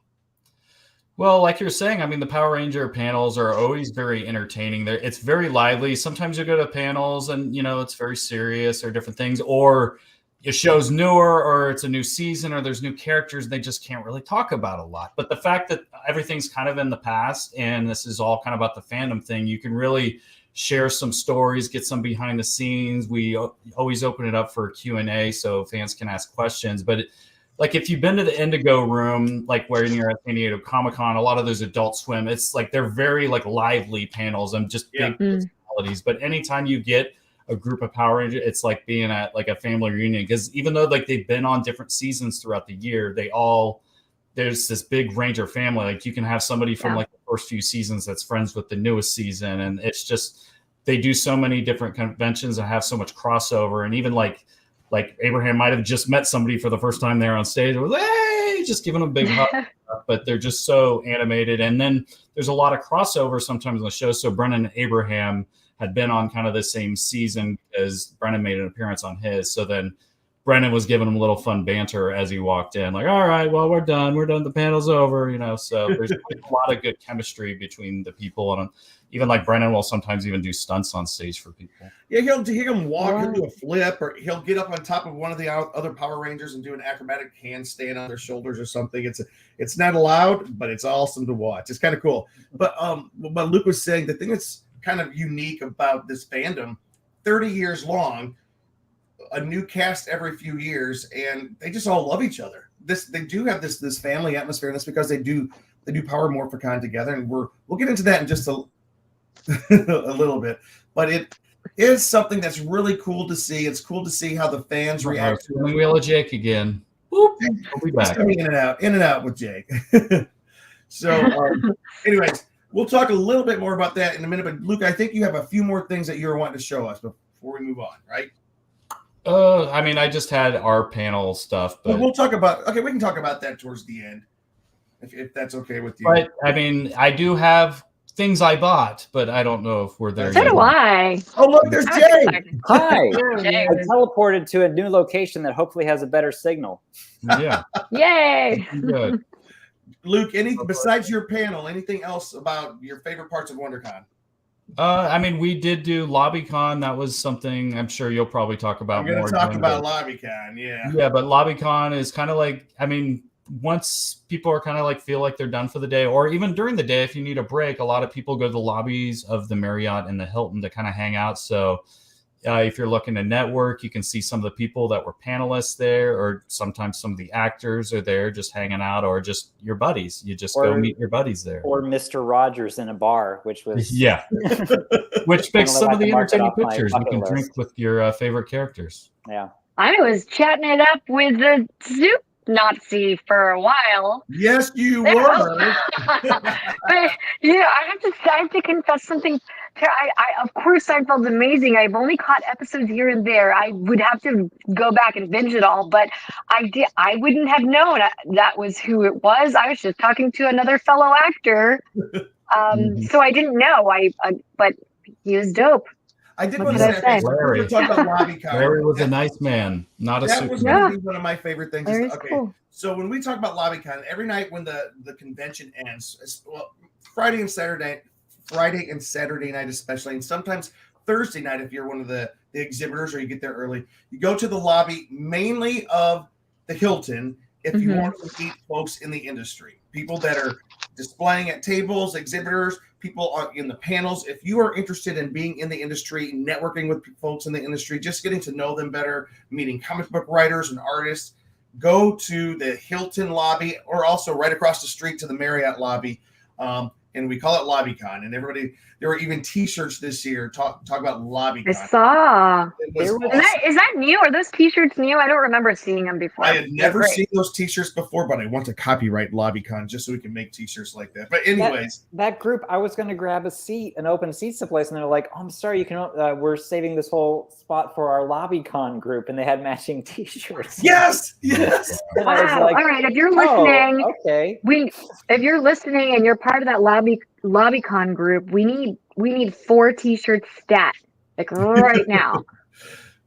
Well, like you're saying, I mean, the Power Ranger panels are always very entertaining. It's very lively. Sometimes you go to panels and, it's very serious or different things, or your show's newer or it's a new season or there's new characters. They just can't really talk about a lot. But the fact that everything's kind of in the past and this is all kind of about the fandom thing, you can really share some stories, get some behind the scenes. We always open it up for Q&A so fans can ask questions. But like if you've been to the Indigo Room, like where you're at San Diego Comic-Con, a lot of those Adult Swim, it's like they're very like lively panels and just big personalities. But anytime you get a group of Power Rangers, it's like being at like a family reunion, because even though like they've been on different seasons throughout the year, there's this big Ranger family. Like you can have somebody from like the first few seasons that's friends with the newest season, and it's just they do so many different conventions and have so much crossover. And even like Abraham might have just met somebody for the first time there on stage. It was, hey, just giving them a big hug. But they're just so animated. And then there's a lot of crossover sometimes on the show. So Brennan and Abraham had been on kind of the same season as Brennan made an appearance on his. So then Brennan was giving him a little fun banter as he walked in. Like, all right, well, we're done. The panel's over, So there's a lot of good chemistry between the people. And even like Brennan will sometimes even do stunts on stage for people. Yeah, he'll hear him walk, he'll do a flip, or he'll get up on top of one of the other Power Rangers and do an acrobatic handstand on their shoulders or something. It's not allowed, but it's awesome to watch. It's kind of cool. But what Luke was saying, the thing that's kind of unique about this fandom, 30 years long, a new cast every few years, and they just all love each other. They do have this family atmosphere, and that's because they do Power Morphicon together, and we'll get into that in just a little bit. But it is something that's really cool to see. It's cool to see how the fans react to it. Wheel of Jake again. Whoop, we'll be back. In and out with Jake. So, anyways, we'll talk a little bit more about that in a minute. But Luke, I think you have a few more things that you're wanting to show us before we move on, right? I mean, I just had our panel stuff, but we can talk about that towards the end, if that's okay with you. But I mean, I do have things I bought, but I don't know if we're there. So do I. Oh, look, there's Jay. Hi. I teleported to a new location that hopefully has a better signal. Yeah. Yay. Good. Luke, besides your panel, anything else about your favorite parts of WonderCon? I mean, we did do LobbyCon. That was something I'm sure you'll probably talk about more. I'm going to talk about LobbyCon, yeah. Yeah, but LobbyCon is kind of like, I mean, once people are kind of like feel like they're done for the day, or even during the day, if you need a break, a lot of people go to the lobbies of the Marriott and the Hilton to kind of hang out. So if you're looking to network, you can see some of the people that were panelists there, or sometimes some of the actors are there just hanging out, or just your buddies. You just go meet your buddies there. Or Mr. Rogers in a bar, which was... Yeah. Which picks some of the entertaining pictures. You can list. drink with your favorite characters. Yeah. I was chatting it up with the soup Nazi for a while. Yes, you were. But yeah, I have to confess something. I of course Seinfeld's amazing. I've only caught episodes here and there. I would have to go back and binge it all, but I wouldn't have known that was who it was. I was just talking to another fellow actor, so I didn't know. But he was dope. I did want to say, we were talking about LobbyCon. Larry was a nice man, not a That Superman. was going to be one of my favorite things. Larry's Okay, cool. So when we talk about LobbyCon, every night when the convention ends, well, Friday and Saturday night especially, and sometimes Thursday night if you're one of the exhibitors or you get there early, you go to the lobby mainly of the Hilton if you want to meet folks in the industry, people that are displaying at tables, exhibitors, people in the panels. If you are interested in being in the industry, networking with folks in the industry, just getting to know them better, meeting comic book writers and artists, go to the Hilton lobby, or also right across the street to the Marriott lobby. And we call it LobbyCon. And everybody, there were even T-shirts this year talk about LobbyCon. I saw. Awesome. Is that new? Are those T-shirts new? I don't remember seeing them before. I had never seen those T-shirts before, but I want to copyright LobbyCon just so we can make T-shirts like that. But anyways, that group, I was going to grab an open seat someplace, and they're like, "Oh, I'm sorry, you can. We're saving this whole spot for our LobbyCon group," and they had matching T-shirts. Yes. Wow. Like, all right, if you're listening, okay. If you're listening and you're part of that LobbyCon group, we need 4 T-shirts stat like right now.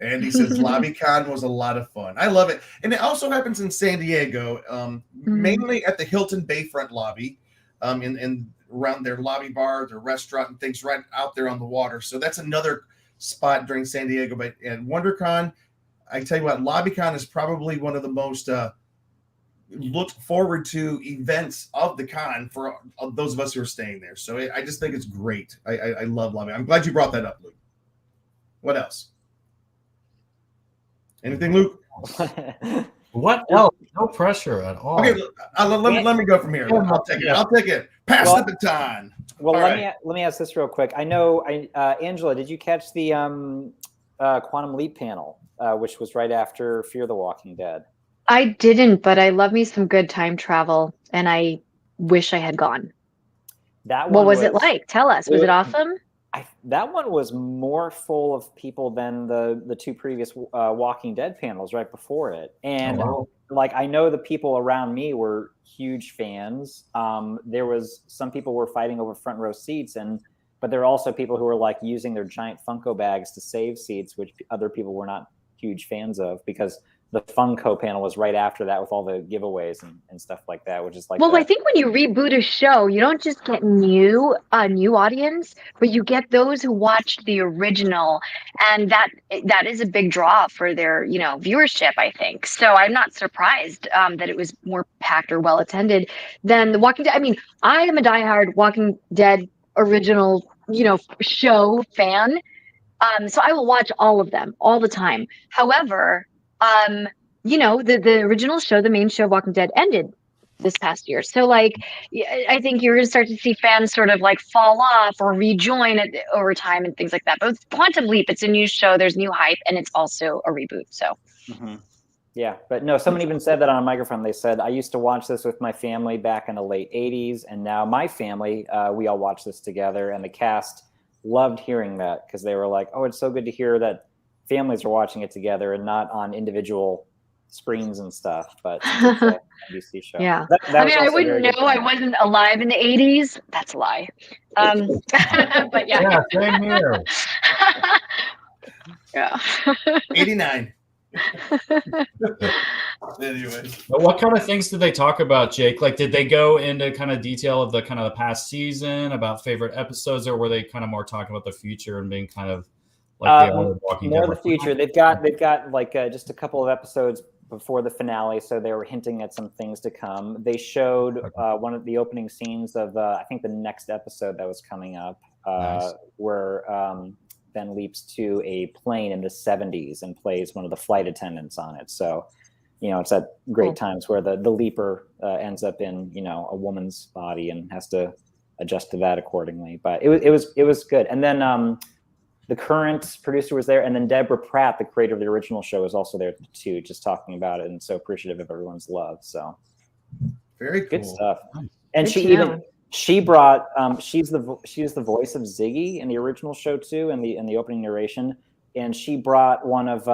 Andy says LobbyCon was a lot of fun. I love it. And it also happens in San Diego, mainly at the Hilton Bayfront lobby, and around their lobby bar, their restaurant, and things right out there on the water. So that's another spot during San Diego. But at WonderCon, I tell you what, LobbyCon is probably one of the most looked forward to events of the con for those of us who are staying there. So I just think it's great. I love Lobby. I'm glad you brought that up, Luke. What else? Anything, Luke? What else? No pressure at all. Okay, let me go from here. I'll take it. I'll take it. Pass the baton. Well, let me ask this real quick. I know, Angela, did you catch the Quantum Leap panel, which was right after Fear the Walking Dead? I didn't, but I love me some good time travel, and I wish I had gone. What was it like? Tell us. Was it awesome? That one was more full of people than the 2 previous Walking Dead panels right before it. And like, I know the people around me were huge fans. There was some people were fighting over front row seats, but there were also people who were like using their giant Funko bags to save seats, which other people were not huge fans of, because the Funko panel was right after that with all the giveaways and stuff like that, which is like. Well, I think when you reboot a show, you don't just get a new audience, but you get those who watched the original, and that is a big draw for their viewership, I think. So I'm not surprised that it was more packed or well attended than The Walking Dead. I mean, I am a diehard Walking Dead original show fan, so I will watch all of them all the time. However, the original show, the main show, Walking Dead, ended this past year. So, like, I think you're going to start to see fans sort of like fall off or rejoin over time and things like that. But with Quantum Leap, it's a new show. There's new hype, and it's also a reboot. So, yeah, but no, someone even said that on a microphone. They said, I used to watch this with my family back in the late 80s, and now my family, we all watch this together, and the cast loved hearing that, because they were like, oh, it's so good to hear that families are watching it together and not on individual screens and stuff, but it's a NBC show. Yeah. I wouldn't know. I wasn't alive in the 80s. That's a lie. But yeah. Yeah, same here. Yeah. 89. Anyway, But what kind of things did they talk about, Jake? Like, did they go into kind of detail of the kind of the past season about favorite episodes, or were they kind of more talking about the future and being kind of like they are Walking Dead? More the future. They've got like just a couple of episodes before the finale, so they were hinting at some things to come. They showed one of the opening scenes of I think the next episode that was coming up, Nice. where Ben leaps to a plane in the 70s and plays one of the flight attendants on it. So, it's at great times where the leaper ends up in, a woman's body and has to adjust to that accordingly. But it was good. And then the current producer was there, and then Deborah Pratt, the creator of the original show, was also there too, just talking about it and so appreciative of everyone's love. So very cool. Good stuff. And Good she brought she's the voice of Ziggy in the original show too, in the opening narration, and she brought one of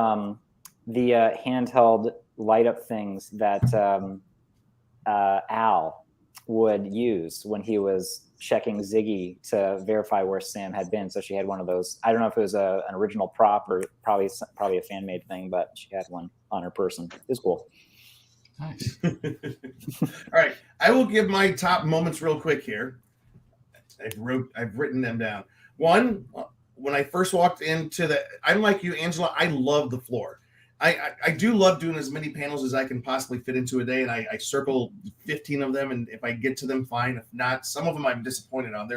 the handheld light up things that Al would use when he was checking Ziggy to verify where Sam had been. So she had one of those. I don't know if it was an original prop or probably a fan made thing, but she had one on her person. It was cool. Nice. All right, I will give my top moments real quick here. I've written them down. One, when I first walked into I'm like you, Angela. I love the floor. I do love doing as many panels as I can possibly fit into a day, and I circle 15 of them, and if I get to them, fine. If not, some of them I'm disappointed on.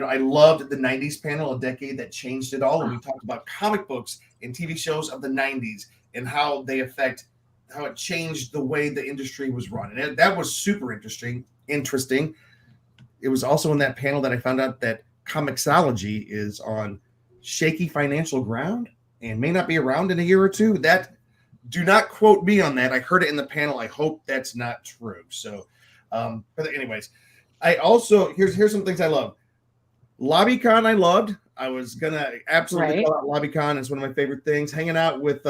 I loved the 90s panel, a decade that changed it all, and we talked about comic books and TV shows of the 90s and how it changed the way the industry was run. And that was super interesting. It was also in that panel that I found out that Comixology is on shaky financial ground and may not be around in a year or two. Do not quote me on that. I heard it in the panel. I hope that's not true. So, but anyways, I also, here's some things I love. LobbyCon I loved. I was going to absolutely call out LobbyCon. It's one of my favorite things. Hanging out with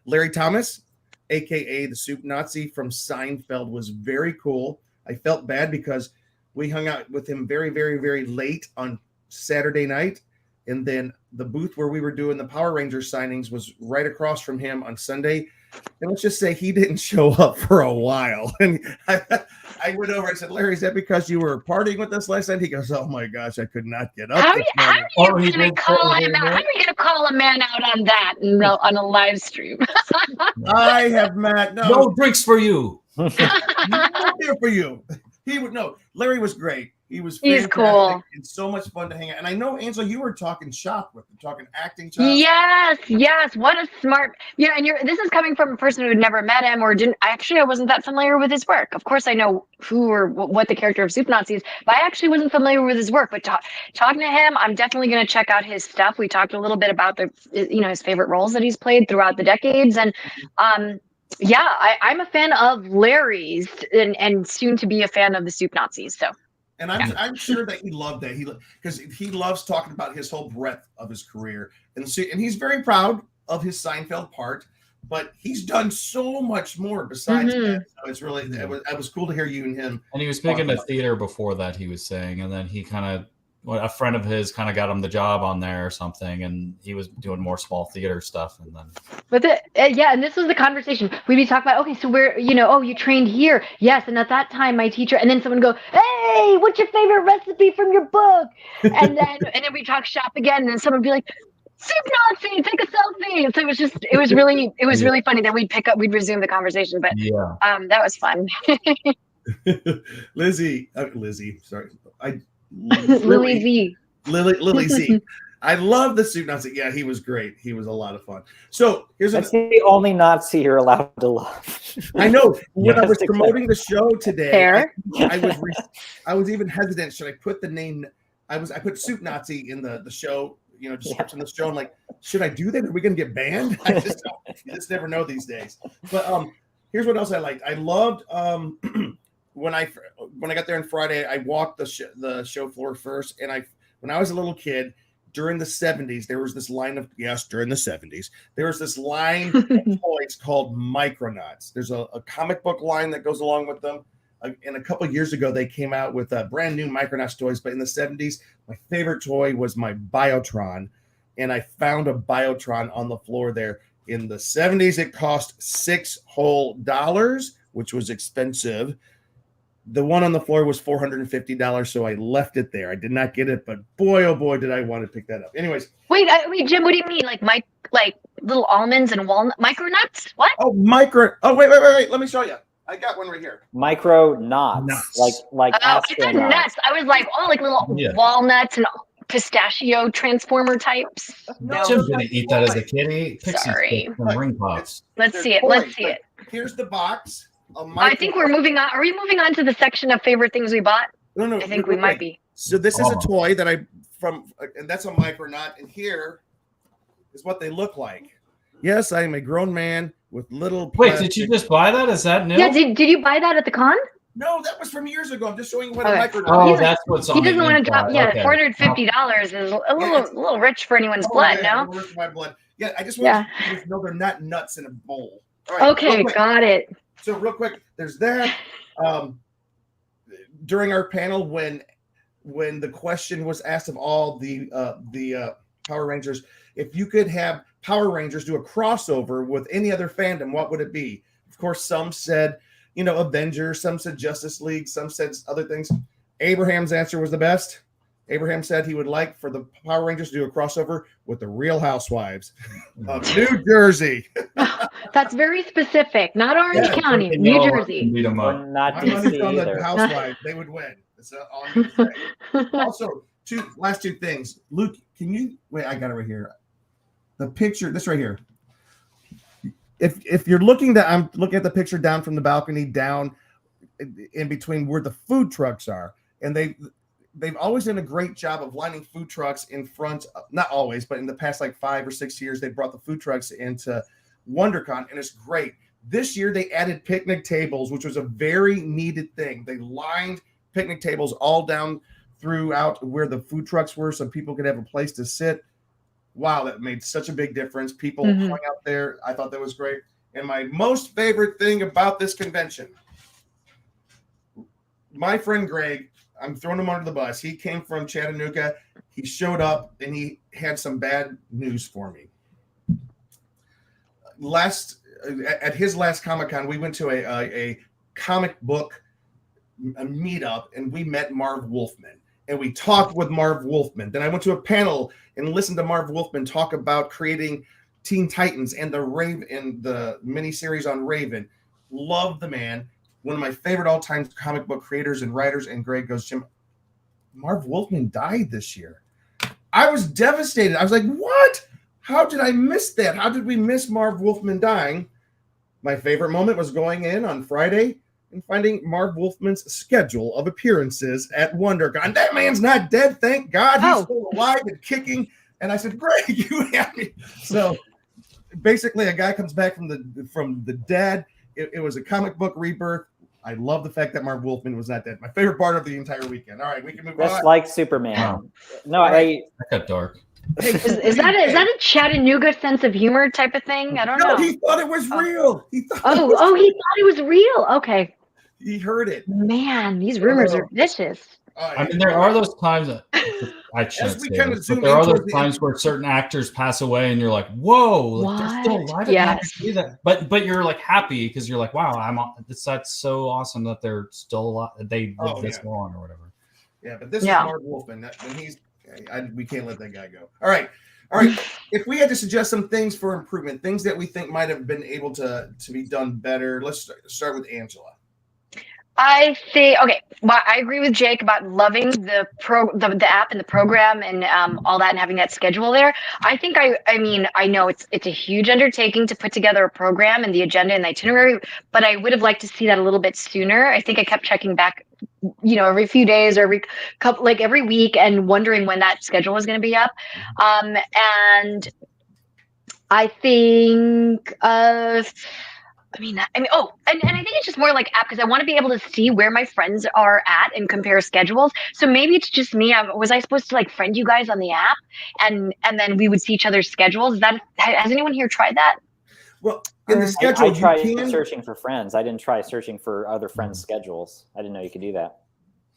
Larry Thomas, a.k.a. the Soup Nazi from Seinfeld, was very cool. I felt bad because we hung out with him very, very, very late on Saturday night. And then the booth where we were doing the Power Rangers signings was right across from him on Sunday. And let's just say he didn't show up for a while. And I went over and said, Larry, is that because you were partying with us last night? He goes, oh my gosh, I could not get up. How are you going to call a man out on that on a live stream? I have Matt. No drinks for you. No beer for you. He would know. Larry was great. He's cool. It's so much fun to hang out. And I know, Angela, you were talking shop with him, talking acting shop. Yes. What a smart. Yeah, and this is coming from a person who had never met him or didn't. I wasn't that familiar with his work. Of course, I know who or what the character of Soup Nazi is, but I actually wasn't familiar with his work. But talking to him, I'm definitely going to check out his stuff. We talked a little bit about his favorite roles that he's played throughout the decades, and I'm a fan of Larry's and soon to be a fan of the Soup Nazis. So. And I'm sure that he loved that. Because he loves talking about his whole breadth of his career. And he's very proud of his Seinfeld part, but he's done so much more besides that. So it's really, it was cool to hear you and him. And he was big into theater before that, he was saying. And then he a friend of his kind of got him the job on there or something, and he was doing more small theater stuff. And then, and this was the conversation we'd be talking about. Okay, so where you trained here, yes, and at that time my teacher, and then someone go, hey, what's your favorite recipe from your book? And then we talk shop again, and then someone would be like, Soup Nazi, take a selfie. So it was really funny that we'd resume the conversation, but that was fun. Lily Z. I love the Soup Nazi. Yeah, he was great. He was a lot of fun. So that's the only Nazi you're allowed to love. I know. When I was promoting the show today, I was even hesitant. Should I put the name? I put Soup Nazi in the show, description of the show. I'm like, should I do that? Are we going to get banned? I just don't. You just never know these days. But here's what else I liked. I loved when I got there on Friday, I walked the show floor first, and when I was a little kid during the 70s, there was this line of during the 70s, there was this line of toys called Micronauts. There's a comic book line that goes along with them. And a couple of years ago, they came out with brand new Micronauts toys. But in the 70s, my favorite toy was my Biotron, and I found a Biotron on the floor there. In the 70s, it cost $6 whole, which was expensive. The one on the floor was $450, so I left it there. I did not get it, but boy, oh boy, did I want to pick that up. Anyways. Wait, Jim, what do you mean? Like little almonds and walnut, micro nuts? What? Oh, wait. Let me show you. I got one right here. Micro nuts. Like I said nuts. I was like, like little walnuts and pistachio transformer types. No, Jim didn't eat that as a kid. Sorry. Ring pops. Let's see it. Here's the box. I think we're moving on. Are we moving on to the section of favorite things we bought? No. I think we might be. So this is a toy that and that's a micronaut, and here is what they look like. Yes, I am a grown man with little. Wait, did you just buy that? Is that new? Yeah, did you buy that at the con? No, that was from years ago. I'm just showing you what a micronaut. Oh, that's what's on. He doesn't want to drop. Yeah, $450 is a little rich for anyone's blood. Yeah, No. Rich for my blood. Yeah, I just want you to know they're not nuts in a bowl. All right, okay, got it. So real quick, there's that. During our panel, when the question was asked of all the Power Rangers, if you could have Power Rangers do a crossover with any other fandom, what would it be? Of course, some said, Avengers, some said Justice League, some said other things. Abraham's answer was the best. Abraham said he would like for the Power Rangers to do a crossover with the Real Housewives of New Jersey. That's very specific. Not Orange County, New Jersey. Not DC on either. the Housewives, they would win. That's all I'm gonna say. Also, last two things. Luke, can you wait? I got it right here. The picture, this right here. If you're looking I'm looking at the picture down from the balcony, down in between where the food trucks are, and they've always done a great job of lining food trucks in front. Not always, but in the past 5 or 6 years, they brought the food trucks into WonderCon, and it's great. This year, they added picnic tables, which was a very needed thing. They lined picnic tables all down throughout where the food trucks were, so people could have a place to sit. Wow, that made such a big difference. People hung out there. I thought that was great. And my most favorite thing about this convention, my friend Greg, I'm throwing him under the bus. He came from Chattanooga. He showed up, and he had some bad news for me. At his last Comic-Con, we went to a comic book meetup, and we met Marv Wolfman. And we talked with Marv Wolfman. Then I went to a panel and listened to Marv Wolfman talk about creating Teen Titans and the miniseries on Raven. Love the man. One of my favorite all-time comic book creators and writers. And Greg goes, Jim, Marv Wolfman died this year. I was devastated. I was like, what? How did I miss that? How did we miss Marv Wolfman dying? My favorite moment was going in on Friday and finding Marv Wolfman's schedule of appearances at WonderCon. That man's not dead, thank God. He's still alive and kicking. And I said, Greg, you have me. So basically, a guy comes back from the dead. It was a comic book rebirth. I love the fact that Marv Wolfman was not dead. My favorite part of the entire weekend. All right, we can move on. Just like Superman. No, that got dark. Is that a Chattanooga sense of humor type of thing? I don't know. He thought it was real. He thought it was real. Okay. He heard it. Man, these rumors are vicious. I mean, there are those times that I shouldn't say this, but there are those times where certain actors pass away, and you're like, "Whoa, like, they're still alive!" Yes. See that, but you're like happy because you're like, "Wow, that's so awesome that they're still alive. They live this long or whatever." Yeah, but this is Marv Wolfman, and we can't let that guy go. All right. If we had to suggest some things for improvement, things that we think might have been able to be done better, let's start with Angela. I think well, I agree with Jake about loving the app and the program and all that and having that schedule there. I think I know it's a huge undertaking to put together a program and the agenda and the itinerary, but I would have liked to see that a little bit sooner. I think I kept checking back, every few days or every week and wondering when that schedule was going to be up. And I think and I think it's just more like app because I want to be able to see where my friends are at and compare schedules. So maybe it's just me. Was I supposed to friend you guys on the app and then we would see each other's schedules? Has anyone here tried that? Well, in the schedule, I tried searching for friends. I didn't try searching for other friends' schedules. I didn't know you could do that.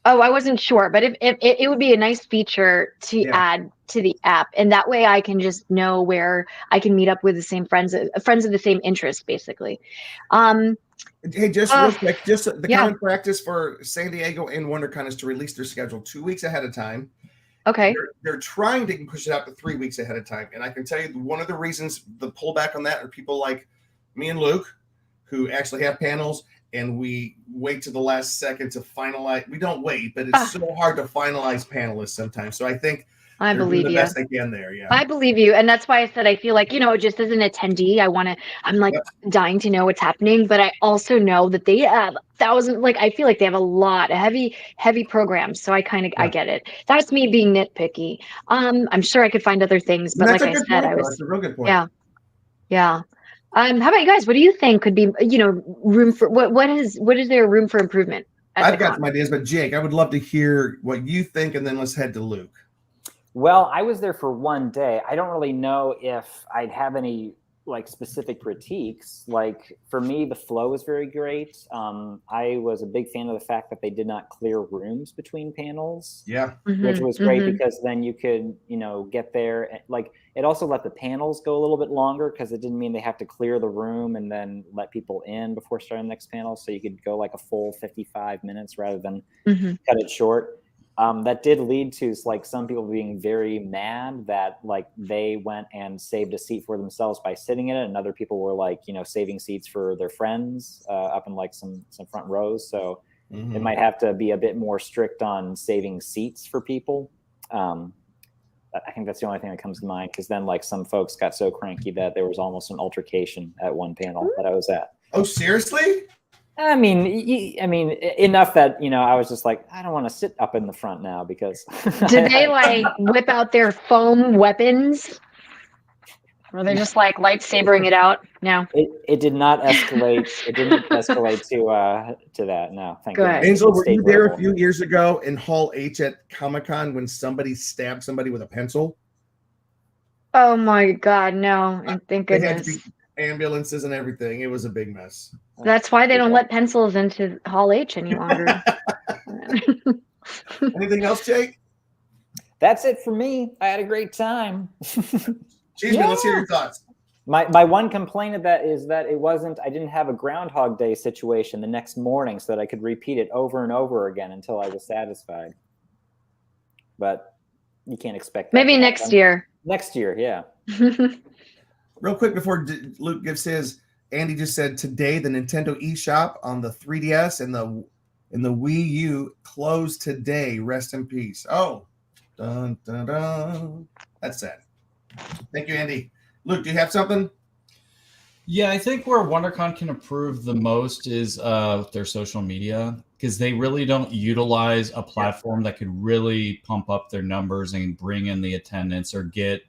Oh, I wasn't sure, but if it would be a nice feature to add to the app, and that way I can just know where I can meet up with the same friends of the same interest, basically. Hey, just real quick, just the yeah. common practice for San Diego and WonderCon is to release their schedule 2 weeks ahead of time. Okay. They're trying to push it out to 3 weeks ahead of time. And I can tell you one of the reasons the pullback on that are people like me and Luke, who actually have panels, and we wait to the last second to finalize. We don't wait, but it's so hard to finalize panelists sometimes. So I think I believe the best they can there. Yeah. I believe you. And that's why I said I feel like, just as an attendee, I'm like dying to know what's happening. But I also know that they have thousands, I feel like they have a lot of heavy programs. So I I get it. That's me being nitpicky. I'm sure I could find other things, but like I said, that's a real good point. Yeah. Yeah. How about you guys? What do you think could be, room for what is there room for improvement? I've got some ideas, but Jake, I would love to hear what you think, and then let's head to Luke. Well, I was there for one day. I don't really know if I'd have any specific critiques. For me, the flow was very great. I was a big fan of the fact that they did not clear rooms between panels. Yeah. Which was great because then you could, get there. It also let the panels go a little bit longer because it didn't mean they have to clear the room and then let people in before starting the next panel. So you could go a full 55 minutes rather than cut it short. That did lead to some people being very mad that they went and saved a seat for themselves by sitting in it, and other people were saving seats for their friends up in some front rows. So it might have to be a bit more strict on saving seats for people. I think that's the only thing that comes to mind, because then some folks got so cranky that there was almost an altercation at one panel that I was at. Oh, seriously? I mean, enough that, I was just I don't want to sit up in the front now because. Did they whip out their foam weapons? Were they just lightsabering it out? No. It did not escalate. It didn't escalate to that. No, thank you. Angel, were you there a few years ago in Hall H at Comic-Con when somebody stabbed somebody with a pencil? Oh my God, no! Thank goodness. They had to be ambulances and everything. It was a big mess. That's why they don't let pencils into Hall H any longer. Anything else, Jake? That's it for me. I had a great time. Cheeseman, let's hear your thoughts. My one complaint of that is that I didn't have a Groundhog Day situation the next morning so that I could repeat it over and over again until I was satisfied. But you can't expect that. Maybe next year. Next year, yeah. Real quick before Luke gives his, Andy just said today the Nintendo eShop on the 3DS and the Wii U closed today. Rest in peace. Oh, dun, dun, dun. That's sad. Thank you, Andy. Luke, do you have something? Yeah, I think where WonderCon can improve the most is their social media, because they really don't utilize a platform that could really pump up their numbers and bring in the attendance or get,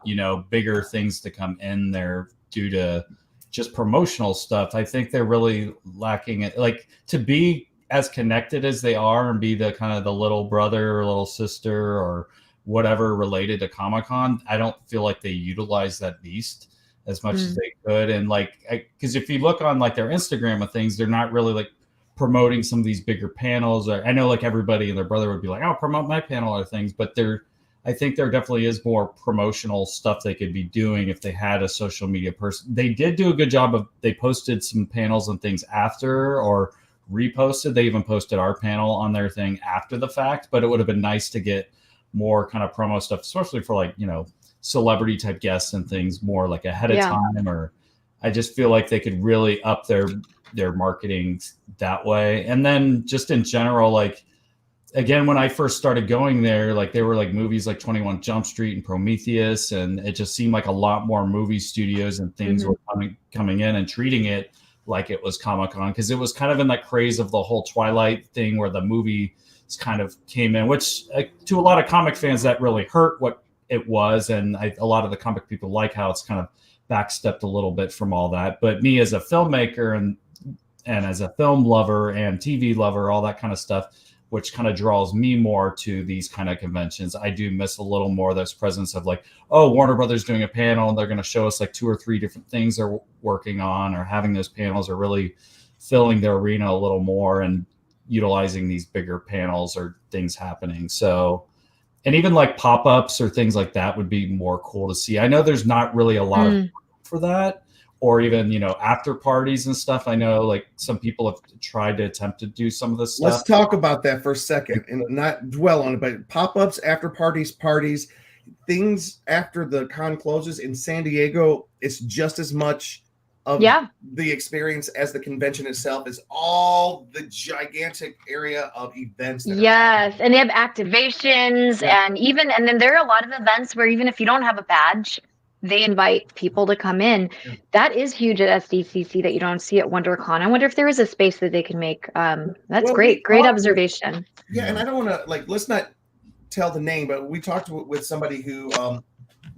bigger things to come in there due to just promotional stuff. I think they're really lacking it, to be as connected as they are and be the kind of the little brother or little sister or whatever related to Comic-Con. I don't feel like they utilize that beast as much as they could. And because if you look on their Instagram and things, they're not really promoting some of these bigger panels. Or I know everybody and their brother would be I'll promote my panel or things, but I think there definitely is more promotional stuff they could be doing if they had a social media person. They did do a good job they posted some panels and things after or reposted. They even posted our panel on their thing after the fact, but it would have been nice to get more kind of promo stuff, especially for celebrity type guests and things more ahead of time. Or I just feel like they could really up their marketing that way. And then just in general, again, when I first started going there, there were movies like 21 Jump Street and Prometheus, and it just seemed like a lot more movie studios and things were coming in and treating it like it was Comic-Con, because it was kind of in that craze of the whole Twilight thing where the movie kind of came in, which to a lot of comic fans that really hurt what it was, and a lot of the comic people like how it's kind of backstepped a little bit from all that. But me as a filmmaker and as a film lover and TV lover, all that kind of stuff, which kind of draws me more to these kind of conventions, I do miss a little more of this presence of Warner Brothers doing a panel and they're going to show us 2 or 3 different things they're working on, or having those panels are really filling their arena a little more. And utilizing these bigger panels or things happening. So, and even like pop-ups or things like that would be more cool to see. I know there's not really a lot of for that, or even, you know, after parties and stuff. I know like some people have tried to attempt to do some of this stuff. Let's talk about that for a second and not dwell on it, but pop-ups, after parties, things after the con closes in San Diego, it's just as much of the experience as the convention itself. Is all the gigantic area of events. Yes, and they have activations and then there are a lot of events where even if you don't have a badge, they invite people to come in. That is huge at SDCC that you don't see at WonderCon. I wonder if there is a space that they can make. That's great observation. Yeah, and I don't want to let's not tell the name, but we talked with somebody who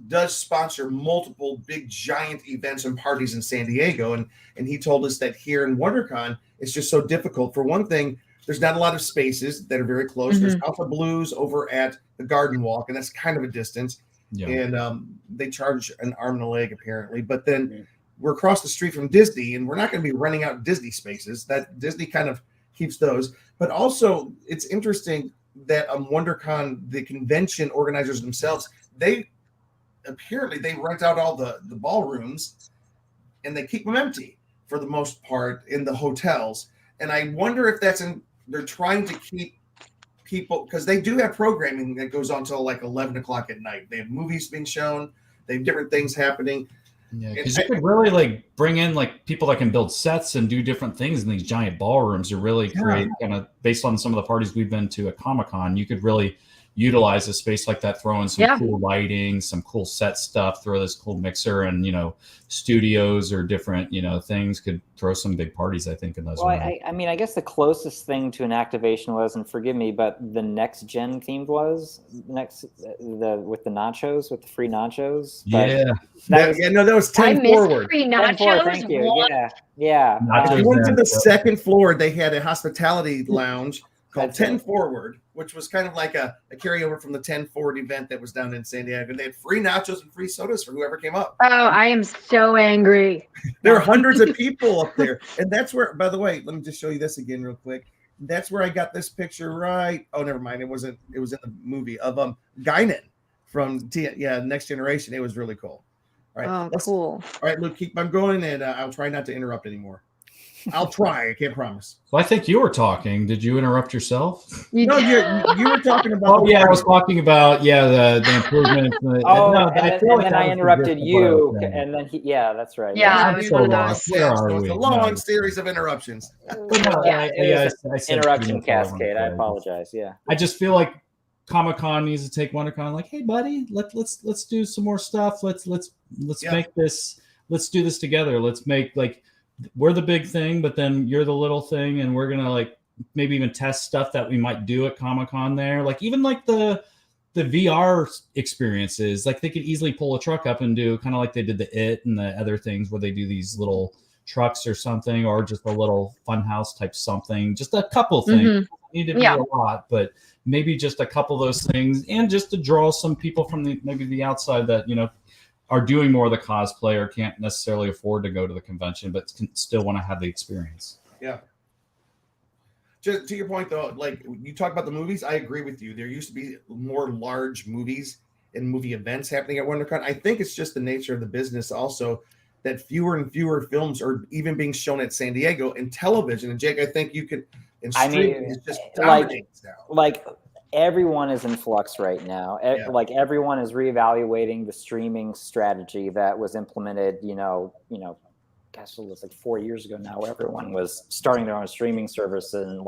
does sponsor multiple big giant events and parties in San Diego, and he told us that here in WonderCon it's just so difficult. For one thing, there's not a lot of spaces that are very close. There's Alpha Blues over at the Garden Walk, and that's kind of a distance. And they charge an arm and a leg apparently, but then we're across the street from Disney, and we're not going to be renting out Disney spaces. That Disney kind of keeps those. But also it's interesting that WonderCon, the convention organizers themselves, they rent out all the ballrooms and they keep them empty for the most part in the hotels. And I wonder if they're trying to keep people, because they do have programming that goes on till like 11 o'clock at night. They have movies being shown, they have different things happening. Yeah, because you could really like bring in like people that can build sets and do different things in these giant ballrooms to really create kind of based on some of the parties we've been to at Comic-Con. You could really utilize a space like that, throw in some cool lighting, some cool set stuff, throw this cool mixer, and, you know, studios or different, you know, things could throw some big parties, I think, in those. Well, I mean, I guess the closest thing to an activation was, and forgive me, but the next gen themed was with the nachos, with the free nachos. That was 10 forward. Free nachos. 10 forward, thank you. Yeah. If you went to the second floor, they had a hospitality lounge called 10 Forward, which was kind of like a carryover from the 10 Forward event that was down in San Diego. And they had free nachos and free sodas for whoever came up. Oh, I am so angry. There are hundreds of people up there. And that's where, by the way, let me just show you this again real quick. That's where I got this picture right. Oh, never mind. It was in the movie of Guinan from Next Generation. It was really cool. All right. Oh, cool. All right, Luke, keep on going, and I'll try not to interrupt anymore. I'll try. I can't promise. Well, I think you were talking. Did you interrupt yourself? You were talking about. Oh yeah, I was talking about the improvements. I interrupted you, and then that's right. Yeah, it's a long series of interruptions. Interruption cascade. I apologize. Yeah, I just feel like Comic-Con needs to take WonderCon. Like, hey, buddy, let's do some more stuff. Let's make this. Let's do this together. Let's make we're the big thing, but then you're the little thing, and we're gonna maybe even test stuff that we might do at Comic-Con there. Like even like the VR experiences, like they could easily pull a truck up and do kind of like they did the It and the other things where they do these little trucks or something, or just a little funhouse type something. Just a couple things. Need to be a lot, but maybe just a couple of those things, and just to draw some people from maybe the outside that, you know, are doing more of the cosplay or can't necessarily afford to go to the convention, but can still want to have the experience. Yeah. Just to your point, though, like you talk about the movies, I agree with you. There used to be more large movies and movie events happening at WonderCon. I think it's just the nature of the business also that fewer and fewer films are even being shown at San Diego and television. And Jake, I think you could, it's just dominates now. Like everyone is in flux right now. Like everyone is reevaluating the streaming strategy that was implemented, gosh, it was like 4 years ago now, where everyone was starting their own streaming service, and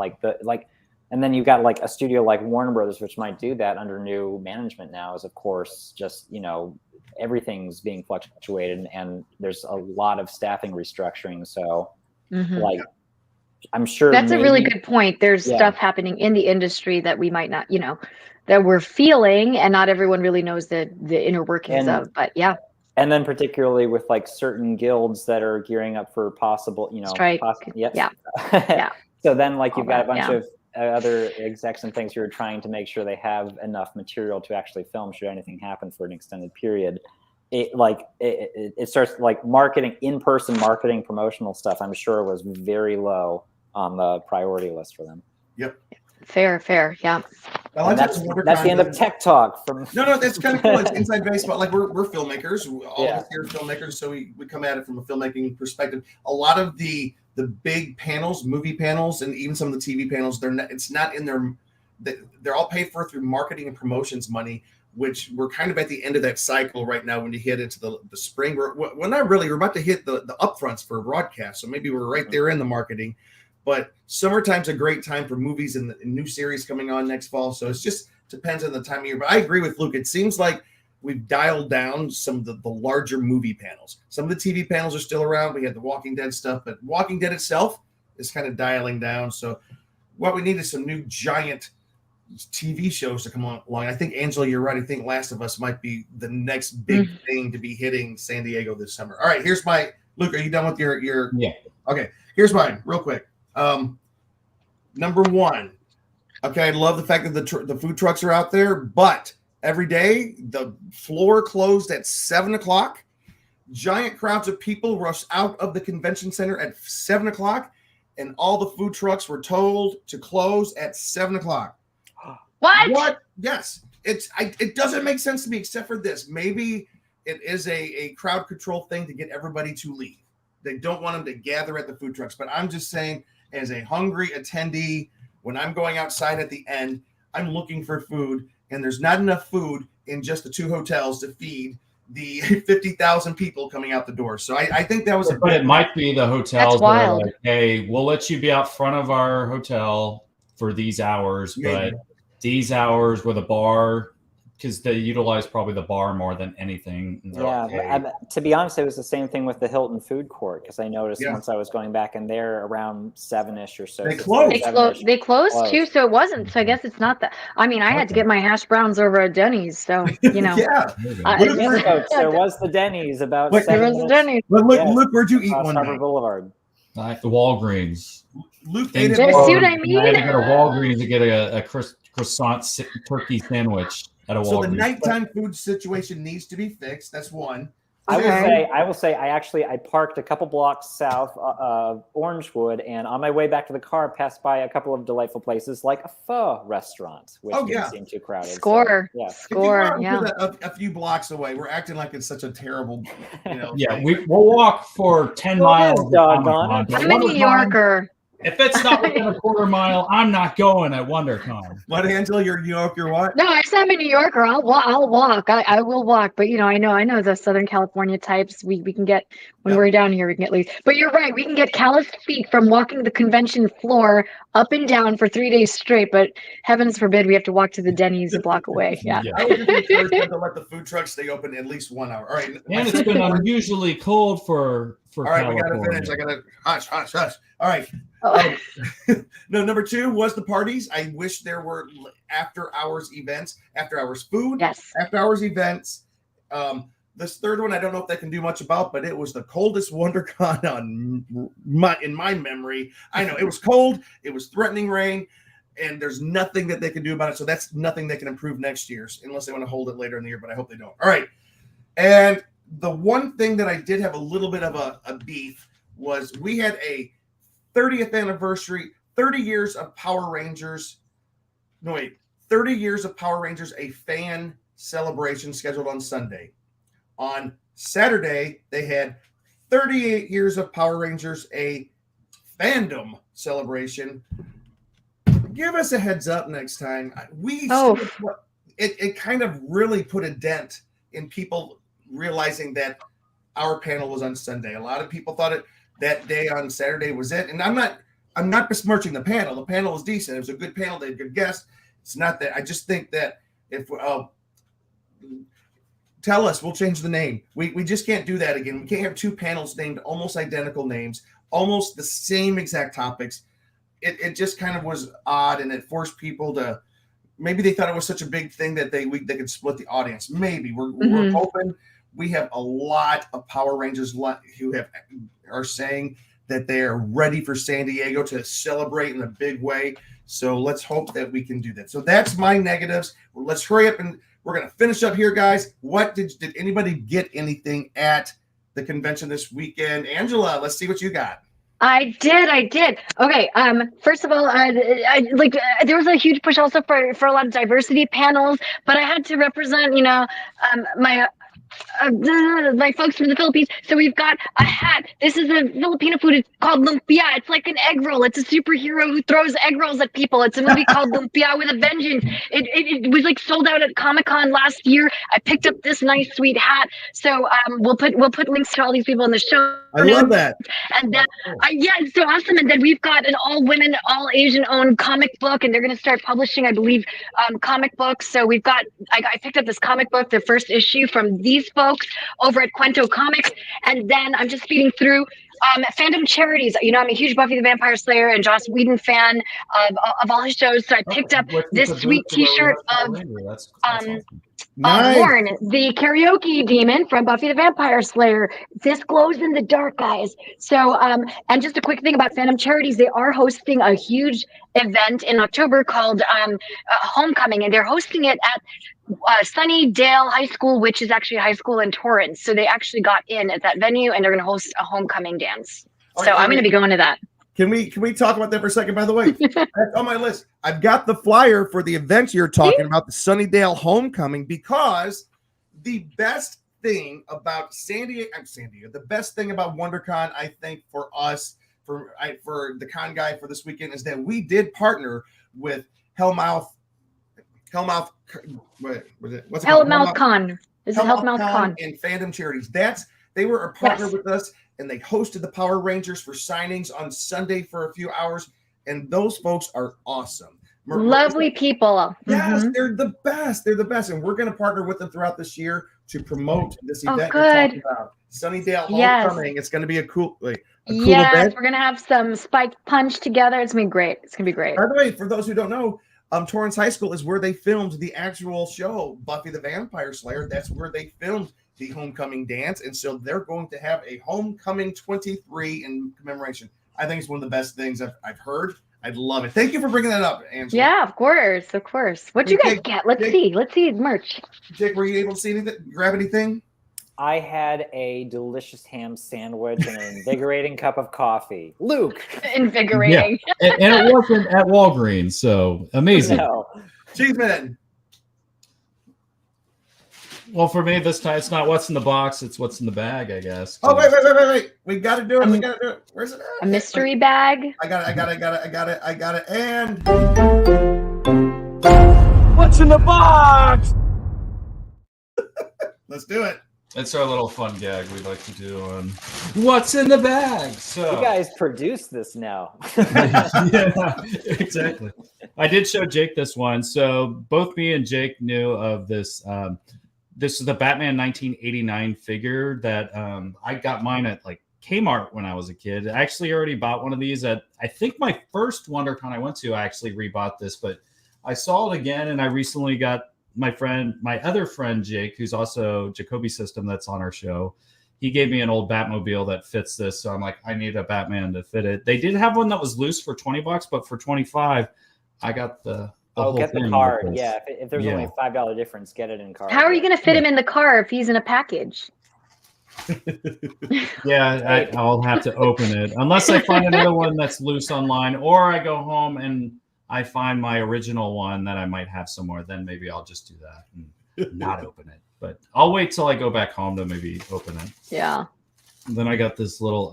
and then you've got like a studio like Warner Brothers, which might do that under new management now, is of course just, everything's being fluctuated, and there's a lot of staffing restructuring. So I'm sure that's a really good point. There's stuff happening in the industry that we might not, that we're feeling, and not everyone really knows the inner workings of, but yeah. And then particularly with like certain guilds that are gearing up for possible, strike. So then you've got a bunch of other execs and things who are trying to make sure they have enough material to actually film should anything happen for an extended period. It starts like marketing, in-person marketing, promotional stuff, I'm sure was very low on the priority list for them. Yep. Fair. Yeah. Well, that's the end of tech talk. No, that's kind of cool. It's inside baseball. Like we're filmmakers. All of us here are filmmakers, so we come at it from a filmmaking perspective. A lot of the big panels, movie panels, and even some of the TV panels, it's not in their. They're all paid for through marketing and promotions money, which we're kind of at the end of that cycle right now. When you hit into the spring, we're not really. We're about to hit the upfronts for broadcast, so maybe we're right there in the marketing. But summertime's a great time for movies and new series coming on next fall. So it just depends on the time of year. But I agree with Luke. It seems like we've dialed down some of the larger movie panels. Some of the TV panels are still around. We had the Walking Dead stuff, but Walking Dead itself is kind of dialing down. So what we need is some new giant TV shows to come along. I think, Angela, you're right. I think Last of Us might be the next big thing to be hitting San Diego this summer. All right, here's my – Luke, are you done with your – Yeah. Okay, here's mine real quick. Number one, okay, I love the fact that the food trucks are out there, but every day the floor closed at 7:00. Giant crowds of people rush out of the convention center at 7:00, and all the food trucks were told to close at 7:00. What? Yes, it doesn't make sense to me except for this. Maybe it is a crowd control thing to get everybody to leave. They don't want them to gather at the food trucks, but I'm just saying, as a hungry attendee, when I'm going outside at the end, I'm looking for food, and there's not enough food in just the 2 hotels to feed the 50,000 people coming out the door. So I think that was But it might be the hotels that are like, hey, we'll let you be out front of our hotel for these hours, but these hours with a bar, because they utilize probably the bar more than anything. Yeah, to be honest, it was the same thing with the Hilton food court, because I noticed once I was going back in there around 7-ish or so. They closed. They closed too, so it wasn't. So I guess it's not that. I mean, I had to get my hash browns over at Denny's, so you know. There was the Denny's about. There was the Denny's. But Luke, where'd you eat one night? Boulevard. Like the Walgreens. Luke ate it. See what I mean? I had to go to Walgreens to get a croissant turkey sandwich. So the nighttime food situation needs to be fixed. That's one. I will say, I parked a couple blocks south of Orangewood, and on my way back to the car, passed by a couple of delightful places like a pho restaurant, which didn't seem too crowded. Score. A few blocks away. We're acting like it's such a terrible, Yeah, we'll walk for 10 miles. I'm a New Yorker. If it's not within a quarter mile, I'm not going at WonderCon. What, Angela? You're New York. You're what? No, I said I'm a New Yorker. I'll walk. I will walk. But I know the Southern California types. We can get when we're down here. We can get loose. But you're right. We can get calloused feet from walking the convention floor up and down for 3 days straight. But heavens forbid we have to walk to the Denny's a block away. Yeah. I would encourage them to let the food trucks stay open at least 1 hour. All right. And it's been unusually cold for all right, California. we got to finish. I got to hush. All right. No, number 2 was the parties. I wish there were after hours events, after hours food, after hours events. This third one, I don't know if they can do much about, but it was the coldest WonderCon in my memory. I know it was cold, it was threatening rain, and there's nothing that they can do about it. So that's nothing they can improve next year, unless they want to hold it later in the year, but I hope they don't. All right. And the one thing that I did have a little bit of a beef was we had a 30th anniversary, 30 years of Power Rangers. No, wait, 30 years of Power Rangers, a fan celebration scheduled on Sunday. On Saturday, they had 38 years of Power Rangers, a fandom celebration. Give us a heads up next time. It kind of really put a dent in people realizing that our panel was on Sunday. A lot of people thought that day on Saturday was it. And I'm not besmirching the panel. The panel was decent. It was a good panel. They had good guests. It's not that. I just think that if tell us, we'll change the name. We just can't do that again. We can't have 2 panels named almost identical names, almost the same exact topics. It just kind of was odd, and it forced people to. Maybe they thought it was such a big thing that they could split the audience. Maybe we're hoping. We have a lot of Power Rangers who are saying that they are ready for San Diego to celebrate in a big way. So let's hope that we can do that. So that's my negatives. Well, let's hurry up and we're going to finish up here, guys. What did anybody get anything at the convention this weekend? Angela, let's see what you got. I did. Okay. First of all, there was a huge push also for a lot of diversity panels, but I had to represent, my folks from the Philippines. So we've got a hat. This is a Filipino food. It's called lumpia. It's like an egg roll. It's a superhero who throws egg rolls at people. It's a movie called Lumpia with a Vengeance. It was like sold out at Comic-Con last year. I picked up this nice sweet hat. So we'll put links to all these people in the show. I love that. And then it's so awesome. And then we've got an all women, all Asian owned comic book, and they're going to start publishing, I believe, comic books. So we've got I picked up this comic book, the first issue from these folks over at Cuento Comics, and then I'm just feeding through fandom charities. I'm a huge Buffy the Vampire Slayer and Joss Whedon fan of all his shows. So I picked up this sweet T-shirt of Nice. Warren, the karaoke demon from Buffy the Vampire Slayer. This glows in the dark, guys. So, and just a quick thing about fandom charities, they are hosting a huge event in October called Homecoming, and they're hosting it at Sunnydale High School, which is actually a high school in Torrance. So they actually got in at that venue, and they're going to host a homecoming dance. So I'm going to be going to that. Can we talk about that for a second? By the way, that's on my list. I've got the flyer for the event you're talking about, the Sunnydale Homecoming, because the best thing about San Diego, the best thing about WonderCon, I think for us, for the con guy for this weekend, is that we did partner with Hellmouth. What's it called? Hellmouth Con. This is Hellmouth Con and fandom charities. They were a partner with us, and they hosted the Power Rangers for signings on Sunday for a few hours. And those folks are awesome. Lovely people. Yes, they're the best. They're the best. And we're going to partner with them throughout this year to promote this event you're talking about. Sunnydale Homecoming. It's going to be a cool event. We're going to have some spiked punch together. It's going to be great. It's going to be great. By the way, for those who don't know, Torrance High School is where they filmed the actual show, Buffy the Vampire Slayer. That's where they filmed the homecoming dance. And so they're going to have a Homecoming 23 in commemoration. I think it's one of the best things I've heard. I'd love it. Thank you for bringing that up, Angela. Yeah, of course. What'd you guys get? Let's see. Let's see merch. Jake, were you able to see anything? Grab anything? I had a delicious ham sandwich and an invigorating cup of coffee. Luke. Invigorating. Yeah. And it wasn't at Walgreens, so amazing. No. Cheeseman. Well, for me this time, it's not what's in the box; it's what's in the bag, I guess. Oh, wait! We got to do it. Where's it at? A mystery bag. I got it. And what's in the box? Let's do it. It's our little fun gag we like to do on what's in the bag. So you guys produce this now. Yeah, exactly. I did show Jake this one. So both me and Jake knew of this. This is the Batman 1989 figure that I got mine at like Kmart when I was a kid. I actually already bought one of these at, I think my first WonderCon I went to, I actually rebought this, but I saw it again and I recently got my other friend Jake, who's also Jacoby System that's on our show. He gave me an old Batmobile that fits this. So I'm like, I need a Batman to fit it. They did have one that was loose for $20, but for $25, I got the get the card. Yeah, if there's only a $5 difference, get it in card. How are you going to fit him in the car if he's in a package? I'll have to open it unless I find another one that's loose online, or I go home and I find my original one that I might have somewhere. Then maybe I'll just do that and not open it. But I'll wait till I go back home to maybe open it. Yeah. And then I got this little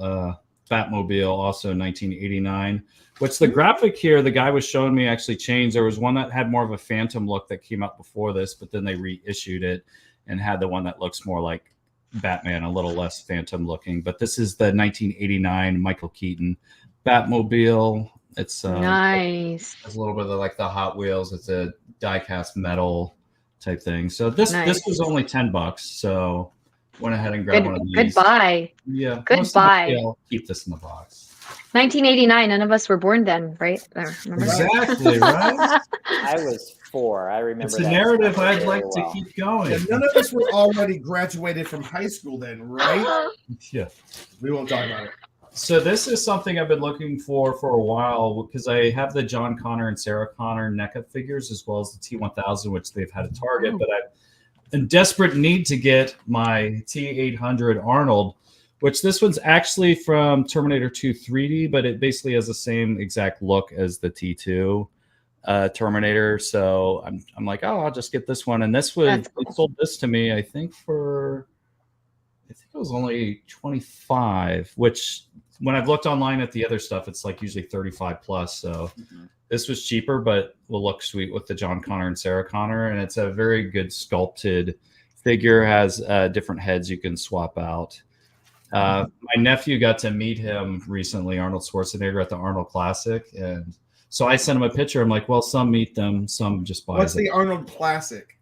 Batmobile, also 1989. Which the graphic here, the guy was showing me actually changed. There was one that had more of a Phantom look that came out before this, but then they reissued it and had the one that looks more like Batman, a little less Phantom looking. But this is the 1989 Michael Keaton Batmobile. It's nice. It's a little bit of like the Hot Wheels. It's a die-cast metal type thing. So this was only $10. So went ahead and grabbed one of these. Goodbye. Yeah. Goodbye. I'll keep this in the box. 1989. None of us were born then, right? Exactly, right? I was 4. I remember. It's a narrative I'd like to keep going. Yeah, none of us were already graduated from high school then, right? Yeah. We won't talk about it. So this is something I've been looking for a while because I have the John Connor and Sarah Connor NECA figures as well as the T1000, which they've had at Target. But I'm in desperate need to get my T800 Arnold, which this one's actually from Terminator 2 3D, but it basically has the same exact look as the T2 Terminator. So I'm like, oh, I'll just get this one. And this was, That's cool. They sold this to me, I think it was only 25, which when I've looked online at the other stuff, it's like usually 35 plus. So this was cheaper, but will look sweet with the John Connor and Sarah Connor. And it's a very good sculpted figure, has different heads you can swap out. My nephew got to meet him recently, Arnold Schwarzenegger, at the Arnold Classic. And so I sent him a picture. I'm like, well, some meet them, some just buy What's them. the Arnold Classic?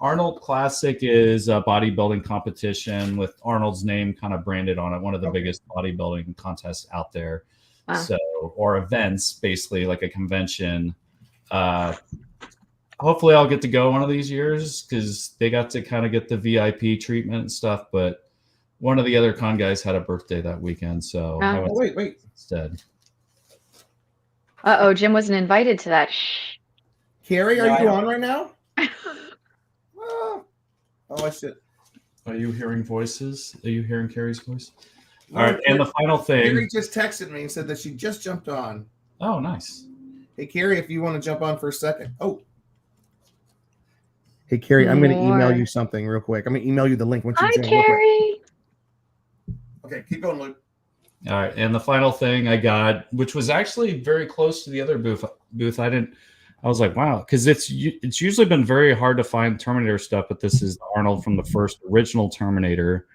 Arnold Classic is a bodybuilding competition with Arnold's name kind of branded on it. One of the biggest bodybuilding contests out there. Wow. So, or events, basically like a convention. Hopefully I'll get to go one of these years because they got to kind of get the VIP treatment and stuff. But one of the other con guys had a birthday that weekend. So I went wait. instead. Uh-oh, Jim wasn't invited to that. Shh. Carrie, are you on right now? Oh, I should. Are you hearing voices? Are you hearing Carrie's voice? All right, and the final thing. Carrie just texted me and said that she just jumped on. Oh, nice. Hey, Carrie, if you want to jump on for a second. Oh. Hey, Carrie, I'm going to email you something real quick. I'm going to email you the link once you Hi, join. Carrie. Okay, keep going, Luke. All right, and the final thing I got, which was actually very close to the other booth, I was like, wow, because it's usually been very hard to find Terminator stuff, but this is Arnold from the first original Terminator,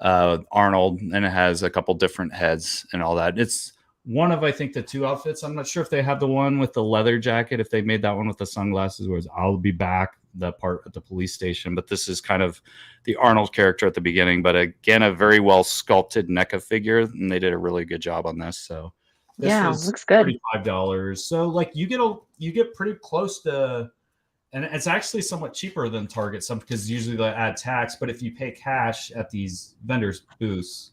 Arnold, and it has a couple different heads and all that. It's one of, I think, the two outfits. I'm not sure if they have the one with the leather jacket, if they made that one with the sunglasses, where it's I'll be back, the part at the police station. But this is kind of the Arnold character at the beginning. But again, a very well sculpted NECA figure, and they did a really good job on this. So this looks good. $35. So like you get pretty close to, and it's actually somewhat cheaper than Target, because usually they add tax. But if you pay cash at these vendors' booths,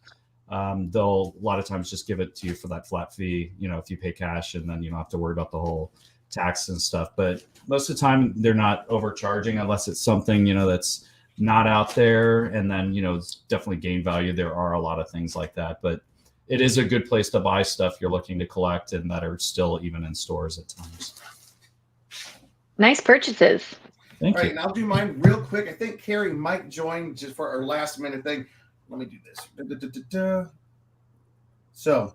they'll a lot of times just give it to you for that flat fee, if you pay cash, and then you don't have to worry about the whole tax and stuff. But most of the time they're not overcharging unless it's something, that's not out there. And then, it's definitely game value. There are a lot of things like that, but it is a good place to buy stuff you're looking to collect and that are still even in stores at times. Nice purchases. Thank you. All right, and I'll do mine real quick. I think Carrie might join just for our last minute thing. Let me do this. So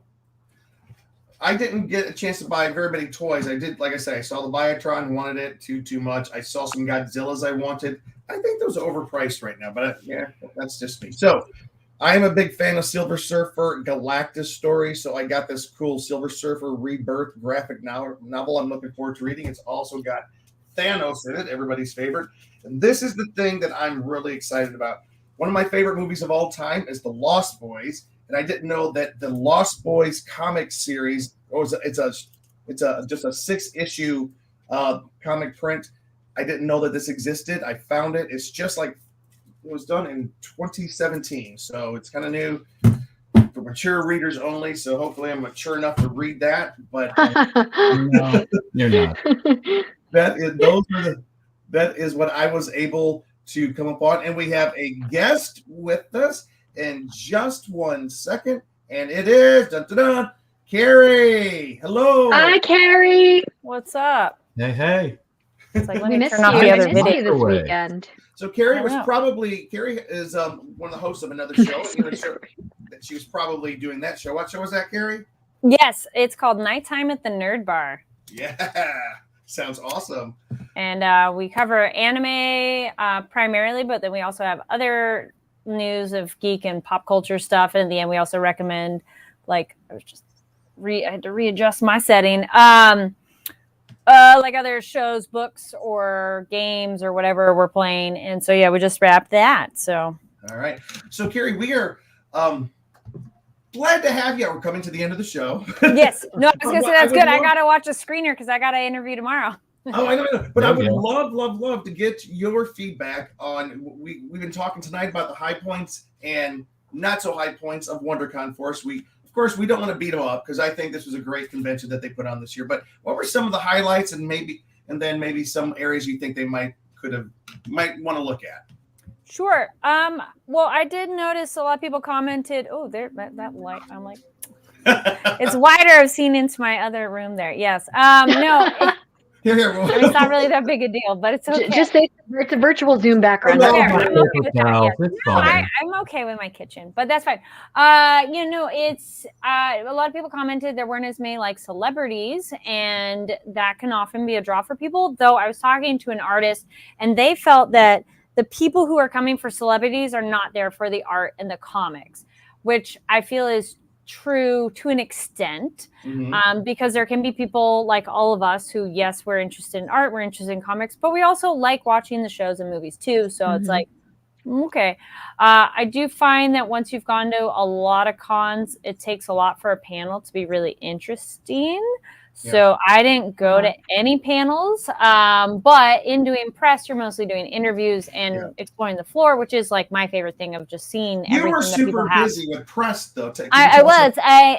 I didn't get a chance to buy very many toys. I did, like I said, I saw the Biotron, wanted it too much. I saw some Godzillas I wanted. I think those are overpriced right now, but yeah, that's just me. So I am a big fan of Silver Surfer Galactus stories, so I got this cool Silver Surfer Rebirth graphic novel I'm looking forward to reading. It's also got Thanos in it, everybody's favorite. And this is the thing that I'm really excited about. One of my favorite movies of all time is The Lost Boys, and I didn't know that the Lost Boys comic series, it's just a 6-issue comic print. I didn't know that this existed. I found it. It's just like it was done in 2017, so it's kind of new for mature readers only. So hopefully I'm mature enough to read that. But No, you're not. that is what I was able to come upon, and we have a guest with us in just 1 second, and it is Carrie. Hello. Hi, Carrie. What's up? Hey. It's like, let We me missed turn off the you. other I missed you video. this weekend. So Carrie I was know. Carrie is one of the hosts of another show. She was probably doing that show. What show was that, Carrie? Yes, it's called Nighttime at the Nerd Bar. Yeah, sounds awesome. And we cover anime primarily, but then we also have other news of geek and pop culture stuff. And in the end, we also recommend, I had to readjust my setting. Like other shows, books, or games, or whatever we're playing. And so, yeah, we just wrapped that. So, all right. So, Carrie, we are glad to have you. We're coming to the end of the show. yes. No, I was going to say that's good. I love- got to watch a screener because I got to interview tomorrow. Oh, I know. But I would love to get your feedback on. We've been talking tonight about the high points and not so high points of WonderCon for us. Of course, we don't want to beat them up because I think this was a great convention that they put on this year. But what were some of the highlights, and then maybe some areas you think they might want to look at? Sure. Well, I did notice a lot of people commented, "Oh, there that light." I'm like, it's wider. I've seen into my other room there. Yes. No. I mean, it's not really that big a deal, but it's okay. Just say it's a virtual Zoom background. I'm That's okay with that. Yes. No, fine. I'm okay with my kitchen, but that's fine. It's a lot of people commented there weren't as many like celebrities, and that can often be a draw for people. Though I was talking to an artist, and they felt that the people who are coming for celebrities are not there for the art and the comics, which I feel is true to an extent, because there can be people like all of us who, yes, we're interested in art, we're interested in comics, but we also like watching the shows and movies too. So it's like, okay. I do find that once you've gone to a lot of cons, it takes a lot for a panel to be really interesting. So I didn't go to any panels, but in doing press, you're mostly doing interviews and exploring the floor, which is like my favorite thing of just seeing everything You were that people super have. busy with press, though. I was.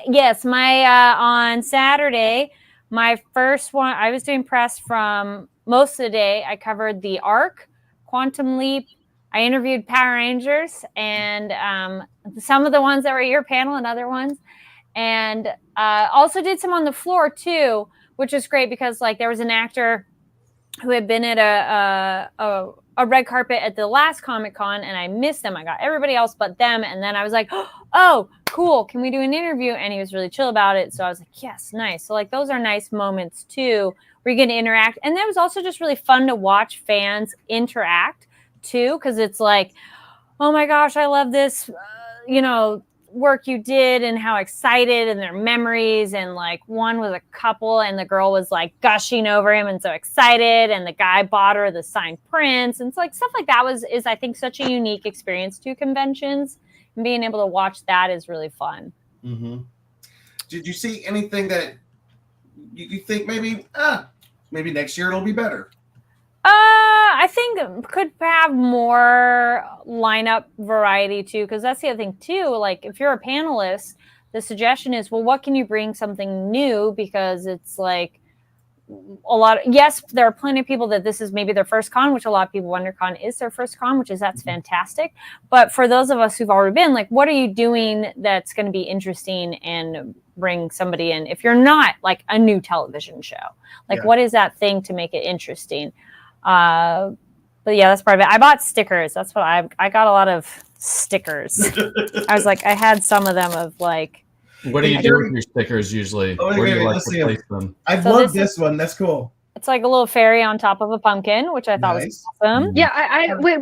Yes, my on Saturday, my first one, I was doing press from most of the day. I covered the Arc, Quantum Leap. I interviewed Power Rangers and some of the ones that were at your panel and other ones. And also did some on the floor too, which is great because like there was an actor who had been at a red carpet at the last Comic-Con and I missed them. I got everybody else but them. And then I was like, oh, cool. Can we do an interview? And he was really chill about it. So I was like, yes, nice. So like those are nice moments too, where you get to interact. And that was also just really fun to watch fans interact too. Cause it's like, oh my gosh, I love this, work you did and how excited and their memories. And like one was a couple and the girl was like gushing over him and so excited, and the guy bought her the signed prints, and so like stuff like that is I think such a unique experience to conventions, and being able to watch that is really fun. Did you see anything that you think maybe next year it'll be better? I think could have more lineup variety too, because that's the other thing too. Like if you're a panelist, the suggestion is, well, what can you bring something new? Because it's like yes, there are plenty of people that this is maybe their first con, which a lot of people WonderCon is their first con, that's fantastic. But for those of us who've already been, like, what are you doing that's going to be interesting and bring somebody in? If you're not like a new television show, like what is that thing to make it interesting? But yeah, that's part of it. I bought stickers. That's what I got a lot of stickers. I was like, I had some of them of like. What do you do with your stickers usually? Where do you like to place them? I love this one. That's cool. It's like a little fairy on top of a pumpkin, which I thought was awesome. Yeah,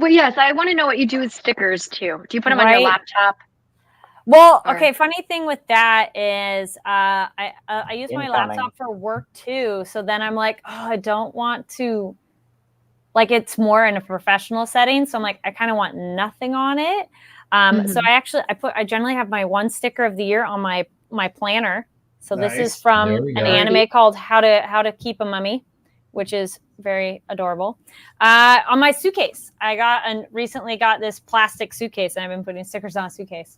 yes, I want to know what you do with stickers too. Do you put them on your laptop? Well, okay. Funny thing with that is, I use my laptop for work too. So then I'm like, oh, I don't want to. Like it's more in a professional setting. So I'm like, I kind of want nothing on it. So I generally have my one sticker of the year on my planner. So this is from an anime called How to Keep a Mummy, which is very adorable. On my suitcase, I recently got this plastic suitcase and I've been putting stickers on a suitcase.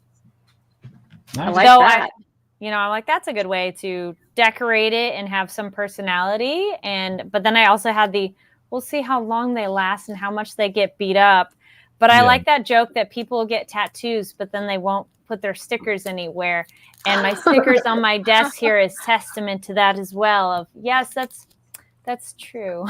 Nice. I like that. I'm like, that's a good way to decorate it and have some personality. But then I also had we'll see how long they last and how much they get beat up. But I like that joke that people get tattoos, but then they won't put their stickers anywhere. And my stickers on my desk here is testament to that as well. Of yes, that's true.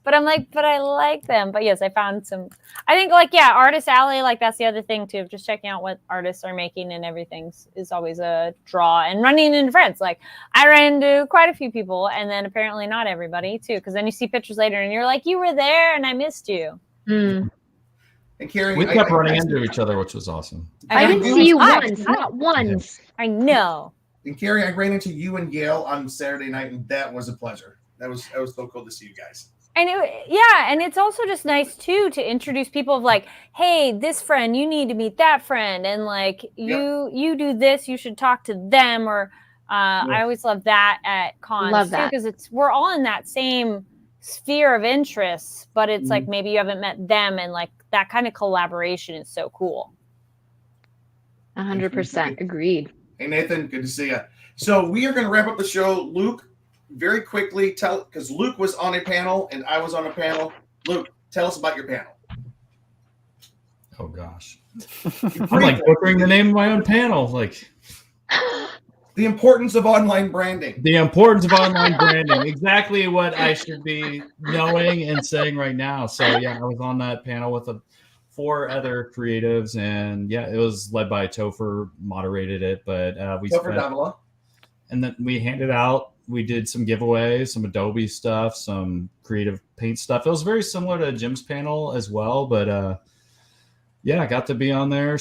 But I'm like, but I like them. But yes, I found some. I think Artist Alley, like that's the other thing too. Just checking out what artists are making and everything is always a draw. And running into friends, like I ran into quite a few people, and then apparently not everybody too, because then you see pictures later and you're like, you were there and I missed you. And Carrie, we kept running into each other, which was awesome. I didn't see you once, not once. I know. And Carrie, I ran into you and Gail on Saturday night, and that was a pleasure. That was so cool to see you guys. And and it's also just nice too to introduce people of like, hey, this friend, you need to meet that friend, and like you do this, you should talk to them. Or I always love that at cons too, because we're all in that same sphere of interests, but it's like maybe you haven't met them, and like that kind of collaboration is so cool. 100% agreed. Hey Nathan, good to see you. So we are going to wrap up the show. Luke, very quickly because Luke was on a panel and I was on a panel. Luke, tell us about your panel. Oh gosh, I'm like butchering the name of my own panel. Like the importance of online branding. The importance of online branding. Exactly what I should be knowing and saying right now. So yeah, I was on that panel with 4 other creatives, and yeah, it was led by Topher, moderated it, but and then we handed out. We did some giveaways, some Adobe stuff, some creative paint stuff. It was very similar to Jim's panel as well, but yeah, I got to be on there,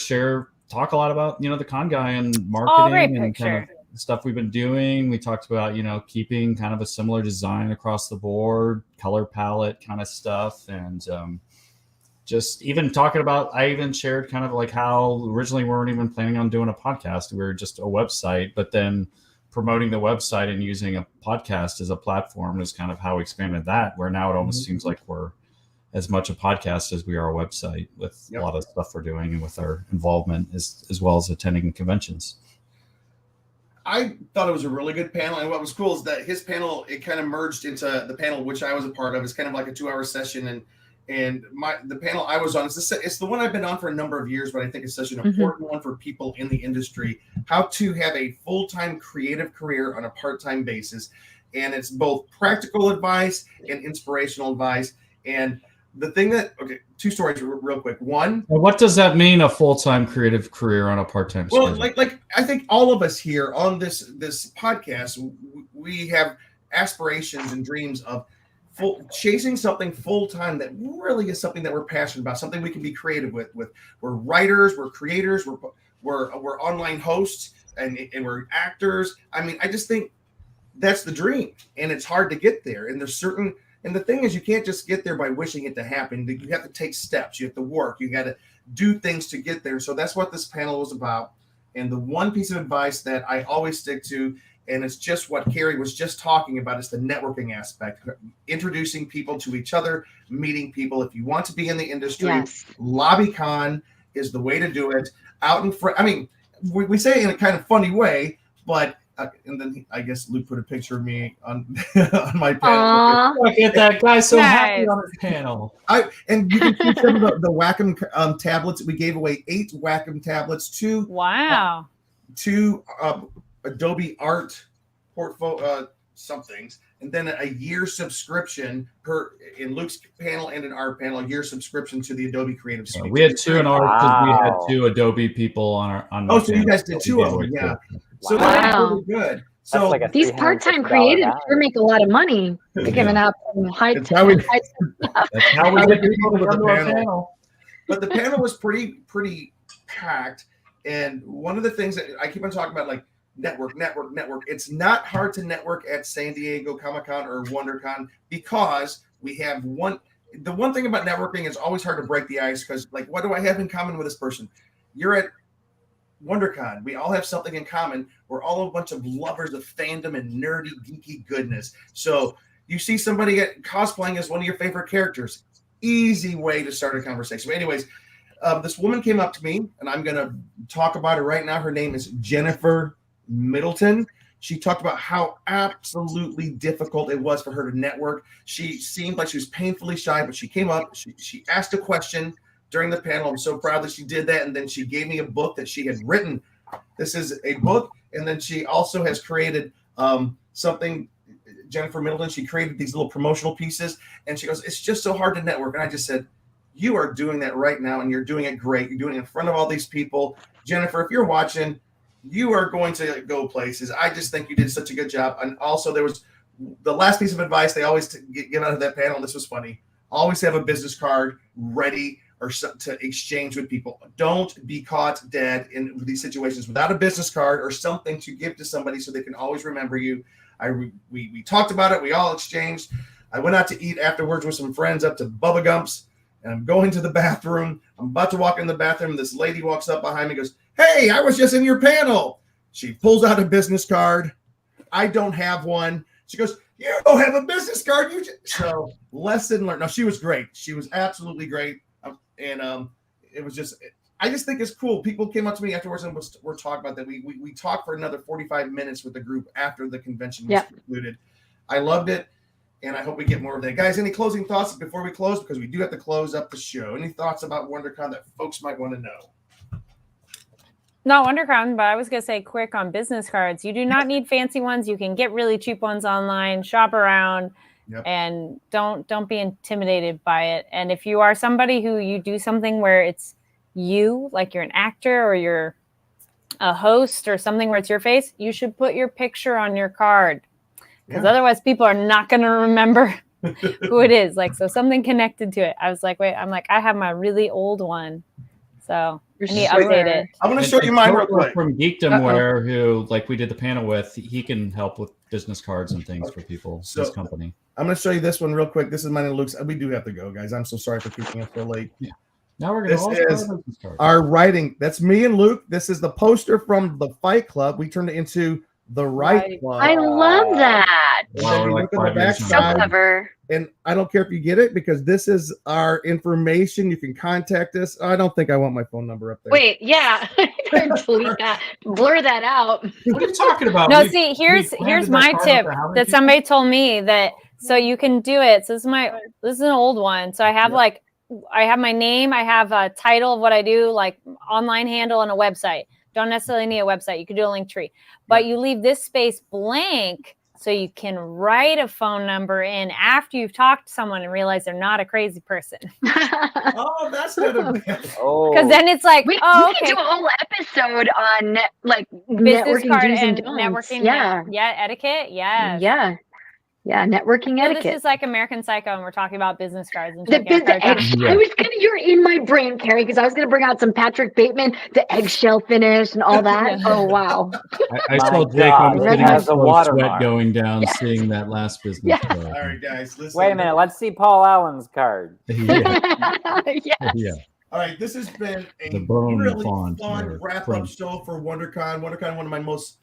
talk a lot about the con guy and marketing and kind of stuff we've been doing. We talked about keeping kind of a similar design across the board, color palette kind of stuff, and just even talking about. I even shared kind of like how originally we weren't even planning on doing a podcast. We were just a website, but then promoting the website and using a podcast as a platform is kind of how we expanded that, where now it almost seems like we're as much a podcast as we are a website, with a lot of stuff we're doing and with our involvement as well as attending conventions. I thought it was a really good panel, and what was cool is that his panel, it kind of merged into the panel which I was a part of. It's kind of like a 2-hour session, and the panel I was on it's the one I've been on for a number of years, but I think it's such an important one for people in the industry, how to have a full-time creative career on a part-time basis. And it's both practical advice and inspirational advice. And the thing that, 2 stories real quick. One, what does that mean, a full-time creative career on a part-time schedule? Well, like I think all of us here on this podcast, we have aspirations and dreams of chasing something full-time that really is something that we're passionate about, something we can be creative with. We're writers, we're creators, we're online hosts, and we're actors. I mean, I just think that's the dream, and it's hard to get there. And the thing is, you can't just get there by wishing it to happen. You have to take steps. You have to work. You got to do things to get there. So that's what this panel was about. And the one piece of advice that I always stick to, and it's just what Carrie was just talking about, is the networking aspect, introducing people to each other, meeting people. If you want to be in the industry, LobbyCon is the way to do it. Out in front. I mean, we say it in a kind of funny way, but and then I guess Luke put a picture of me on my panel. Look at that guy, so happy on his panel. And you can see some of the Wacom tablets. We gave away 8 Wacom tablets, 2 Adobe Art portfolio somethings, and then a year subscription in Luke's panel and in our panel, a year subscription to the Adobe Creative Suite. We had 2 in ours because we had 2 Adobe people on our. So you guys did 2 of them, yeah. So that's really good. So like these part-time creatives sure make a lot of money. They're giving out some that's how we get people to the panel. But the panel was pretty packed, and one of the things that I keep on talking about, like network. It's not hard to network at San Diego Comic-Con or WonderCon, because we have the one thing about networking is always hard to break the ice, because like, what do I have in common with this person? You're at WonderCon. We all have something in common. We're all a bunch of lovers of fandom and nerdy, geeky goodness. So you see somebody cosplaying as one of your favorite characters. Easy way to start a conversation. But anyways, this woman came up to me, and I'm going to talk about her right now. Her name is Jennifer Middleton. She talked about how absolutely difficult it was for her to network. She seemed like she was painfully shy, but she came up. She asked a question during the panel. I'm so proud that she did that. And then she gave me a book that she had written. This is a book. And then she also has created something, Jennifer Middleton, she created these little promotional pieces. And she goes, it's just so hard to network. And I just said, you are doing that right now, and you're doing it great. You're doing it in front of all these people. Jennifer, if you're watching, you are going to go places. I just think you did such a good job. And also, there was the last piece of advice they always get out of that panel. This was funny. Always have a business card ready or to exchange with people. Don't be caught dead in these situations without a business card or something to give to somebody so they can always remember you. We talked about it. We all exchanged. I went out to eat afterwards with some friends up to Bubba Gump's, and I'm going to the bathroom. I'm about to walk in the bathroom. This lady walks up behind me and goes, hey, I was just in your panel. She pulls out a business card. I don't have one. She goes, you don't have a business card. So lesson learned. No, she was great. She was absolutely great. And it was just, I just think it's cool. People came up to me afterwards and we're talking about that. We talked for another 45 minutes with the group after the convention was concluded. I loved it. And I hope we get more of that. Guys, any closing thoughts before we close? Because we do have to close up the show. Any thoughts about WonderCon that folks might want to know? Not WonderCon, but I was going to say quick on business cards. You do not need fancy ones. You can get really cheap ones online, shop around, and don't be intimidated by it. And if you are somebody who you do something where it's you, like you're an actor or you're a host or something where it's your face, you should put your picture on your card. Because otherwise people are not going to remember who it is. Like, so something connected to it. I was like, wait, I have my really old one. So I need to update it. I'm going to show you mine real quick. From Geekdomware, who like we did the panel with, he can help with business cards and things for people. His company. I'm going to show you this one real quick. This is mine and Luke's. We do have to go, guys. I'm so sorry for keeping us so late. Yeah. Now we're going to This is our writing. That's me and Luke. This is the poster from the Fight Club. We turned it into the Right Club. I love that. Wow, like so clever. And I don't care if you get it because this is our information. You can contact us. I don't think I want my phone number up there. Wait, yeah. Delete that. Blur that out. What are you talking about? No, see, here's my tip that somebody told me that so you can do it. So this is an old one. So I have I have my name, I have a title of what I do, like online handle and a website. Don't necessarily need a website. You could do a link tree, but you leave this space blank so you can write a phone number in after you've talked to someone and realize they're not a crazy person. Oh, that's good. Because then it's like, we okay. can do a whole episode on business networking card do's and don'ts. networking. Etiquette. Yeah, networking etiquette. This is like American Psycho, and we're talking about business cards. And I was gonna. You're in my brain, Carrie, because I was gonna bring out some Patrick Bateman, the eggshell finish, and all that. Oh wow! I saw Jake almost getting a sweat going down seeing that last business card. All right, guys. Listen. Wait a minute. Let's see Paul Allen's card. Yeah. All right, this has been a really fun wrap-up show for WonderCon. WonderCon, one of my most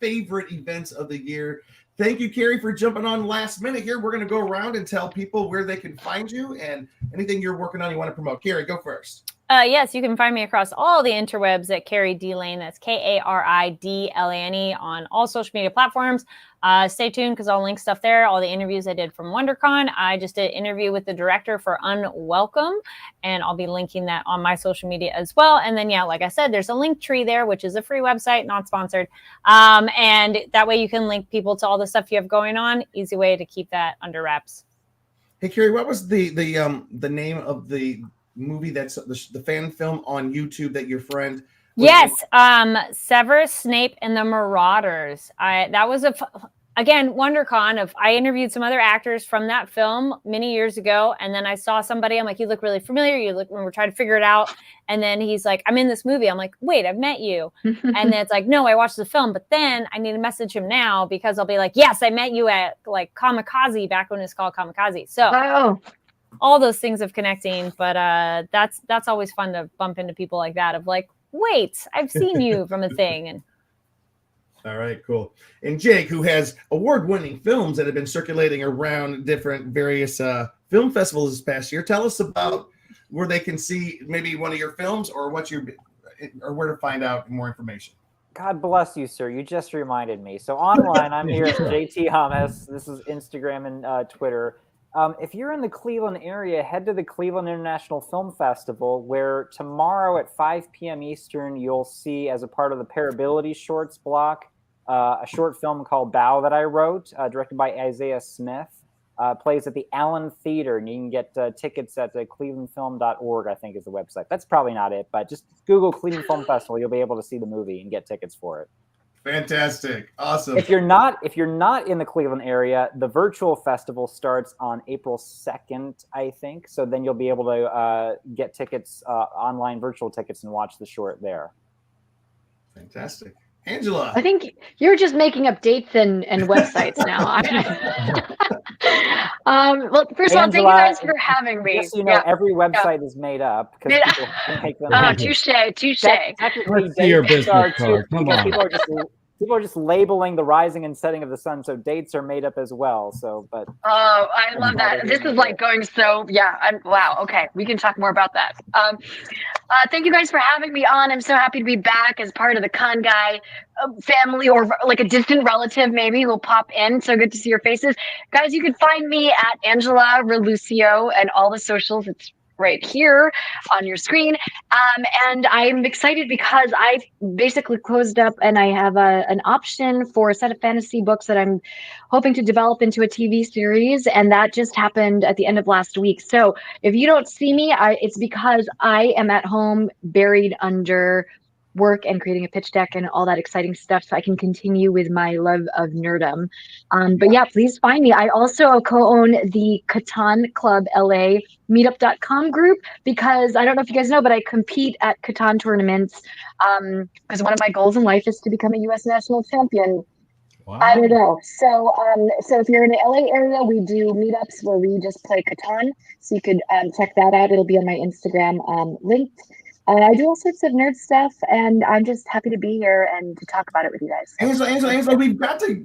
favorite events of the year. Thank you, Carrie, for jumping on last minute here. We're going to go around and tell people where they can find you and anything you're working on you want to promote. Carrie, go first. Yes, you can find me across all the interwebs at Carrie D Lane. That's KARIDLANE on all social media platforms. Stay tuned because I'll link stuff there. All the interviews I did from WonderCon. I just did an interview with the director for Unwelcome, and I'll be linking that on my social media as well. And then, like I said, there's a link tree there, which is a free website, not sponsored. And that way you can link people to all the stuff you have going on. Easy way to keep that under wraps. Hey, Carrie, what was the name of the movie that's the fan film on YouTube that your friend? Yes, Severus Snape and the Marauders. That was again WonderCon. I interviewed some other actors from that film many years ago, and then I saw somebody. I'm like, you look really familiar. You look when we're trying to figure it out, and then he's like, I'm in this movie. I'm like, wait, I've met you. And then it's like, no, I watched the film, but then I need to message him now because I'll be like, yes, I met you at like Kamikaze back when it was called Kamikaze. So. All those things of connecting, but that's always fun to bump into people like that of like, wait, I've seen you from a thing. And all right, cool. And Jake, who has award-winning films that have been circulating around different various film festivals this past year, tell us about where they can see maybe one of your films or where to find out more information. God bless you, sir. You just reminded me. So online, I'm here at JT Hummus. This is Instagram and Twitter. If you're in the Cleveland area, head to the Cleveland International Film Festival, where tomorrow at 5 p.m. Eastern, you'll see, as a part of the Parability Shorts block, a short film called Bow that I wrote, directed by Isaiah Smith. Plays at the Allen Theater, and you can get tickets at clevelandfilm.org, I think is the website. That's probably not it, but just Google Cleveland Film Festival. You'll be able to see the movie and get tickets for it. Fantastic. Awesome. If you're not in the Cleveland area, the virtual festival starts on April 2nd, I think. So then you'll be able to get tickets, online virtual tickets, and watch the short there. Fantastic. Angela. I think you're just making up dates and websites now. Well, first of all, thank you guys for having me. Just so you know, every website is made up. Touche. Technically, Let's see your business card. Come on. people are just labeling the rising and setting of the sun, so dates are made up as well. So, but oh, I love that. This is like going so wow. Okay, we can talk more about that. Thank you guys for having me on. I'm so happy to be back as part of the Con Guy family, or like a distant relative maybe who'll pop in. So good to see your faces, guys. You can find me at Angela Relucio and all the socials. It's right here on your screen. And I'm excited because I've basically closed up and I have an option for a set of fantasy books that I'm hoping to develop into a TV series. And that just happened at the end of last week. So if you don't see me, it's because I am at home buried under work and creating a pitch deck and all that exciting stuff, so I can continue with my love of nerdum. But yeah, please find me. I also co-own the Catan Club LA meetup.com group, because I don't know if you guys know, but I compete at Catan tournaments because one of my goals in life is to become a U.S. national champion. Wow. I don't know. So if you're in the LA area, we do meetups where we just play Catan. So you could check that out. It'll be on my Instagram linked. I do all sorts of nerd stuff, and I'm just happy to be here and to talk about it with you guys. Angela, we've got to.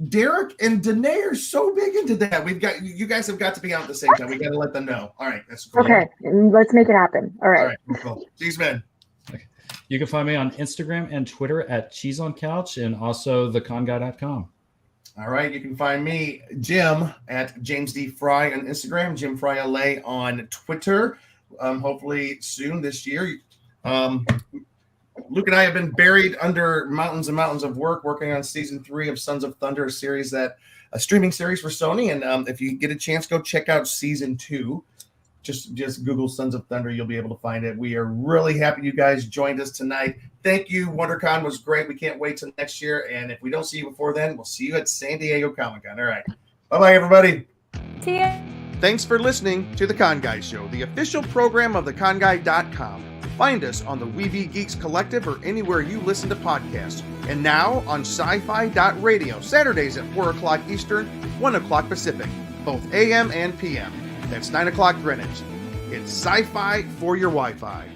Derek and Danae are so big into that. You guys have got to be out at the same time. We got to let them know. All right, that's cool. Okay, let's make it happen. All right. Cool. Cheese man. Okay. You can find me on Instagram and Twitter at Cheese on Couch, and also theconguy.com. All right, you can find me, Jim, at James D. Fry on Instagram, Jim Fry LA on Twitter. Hopefully soon this year. Luke and I have been buried under mountains and mountains of work working on season 3 of Sons of Thunder, a streaming series for Sony. And if you get a chance, go check out season 2. Just Google Sons of Thunder. You'll be able to find it. We are really happy you guys joined us tonight. Thank you. WonderCon was great. We can't wait till next year. And if we don't see you before then, we'll see you at San Diego Comic-Con. All right. Bye-bye, everybody. See ya. Thanks for listening to The Con Guy Show, the official program of theconguy.com. Find us on the Weeby Geeks Collective or anywhere you listen to podcasts. And now on sci-fi.radio, Saturdays at 4 o'clock Eastern, 1 o'clock Pacific, both AM and PM. That's 9 o'clock Greenwich. It's sci-fi for your Wi-Fi.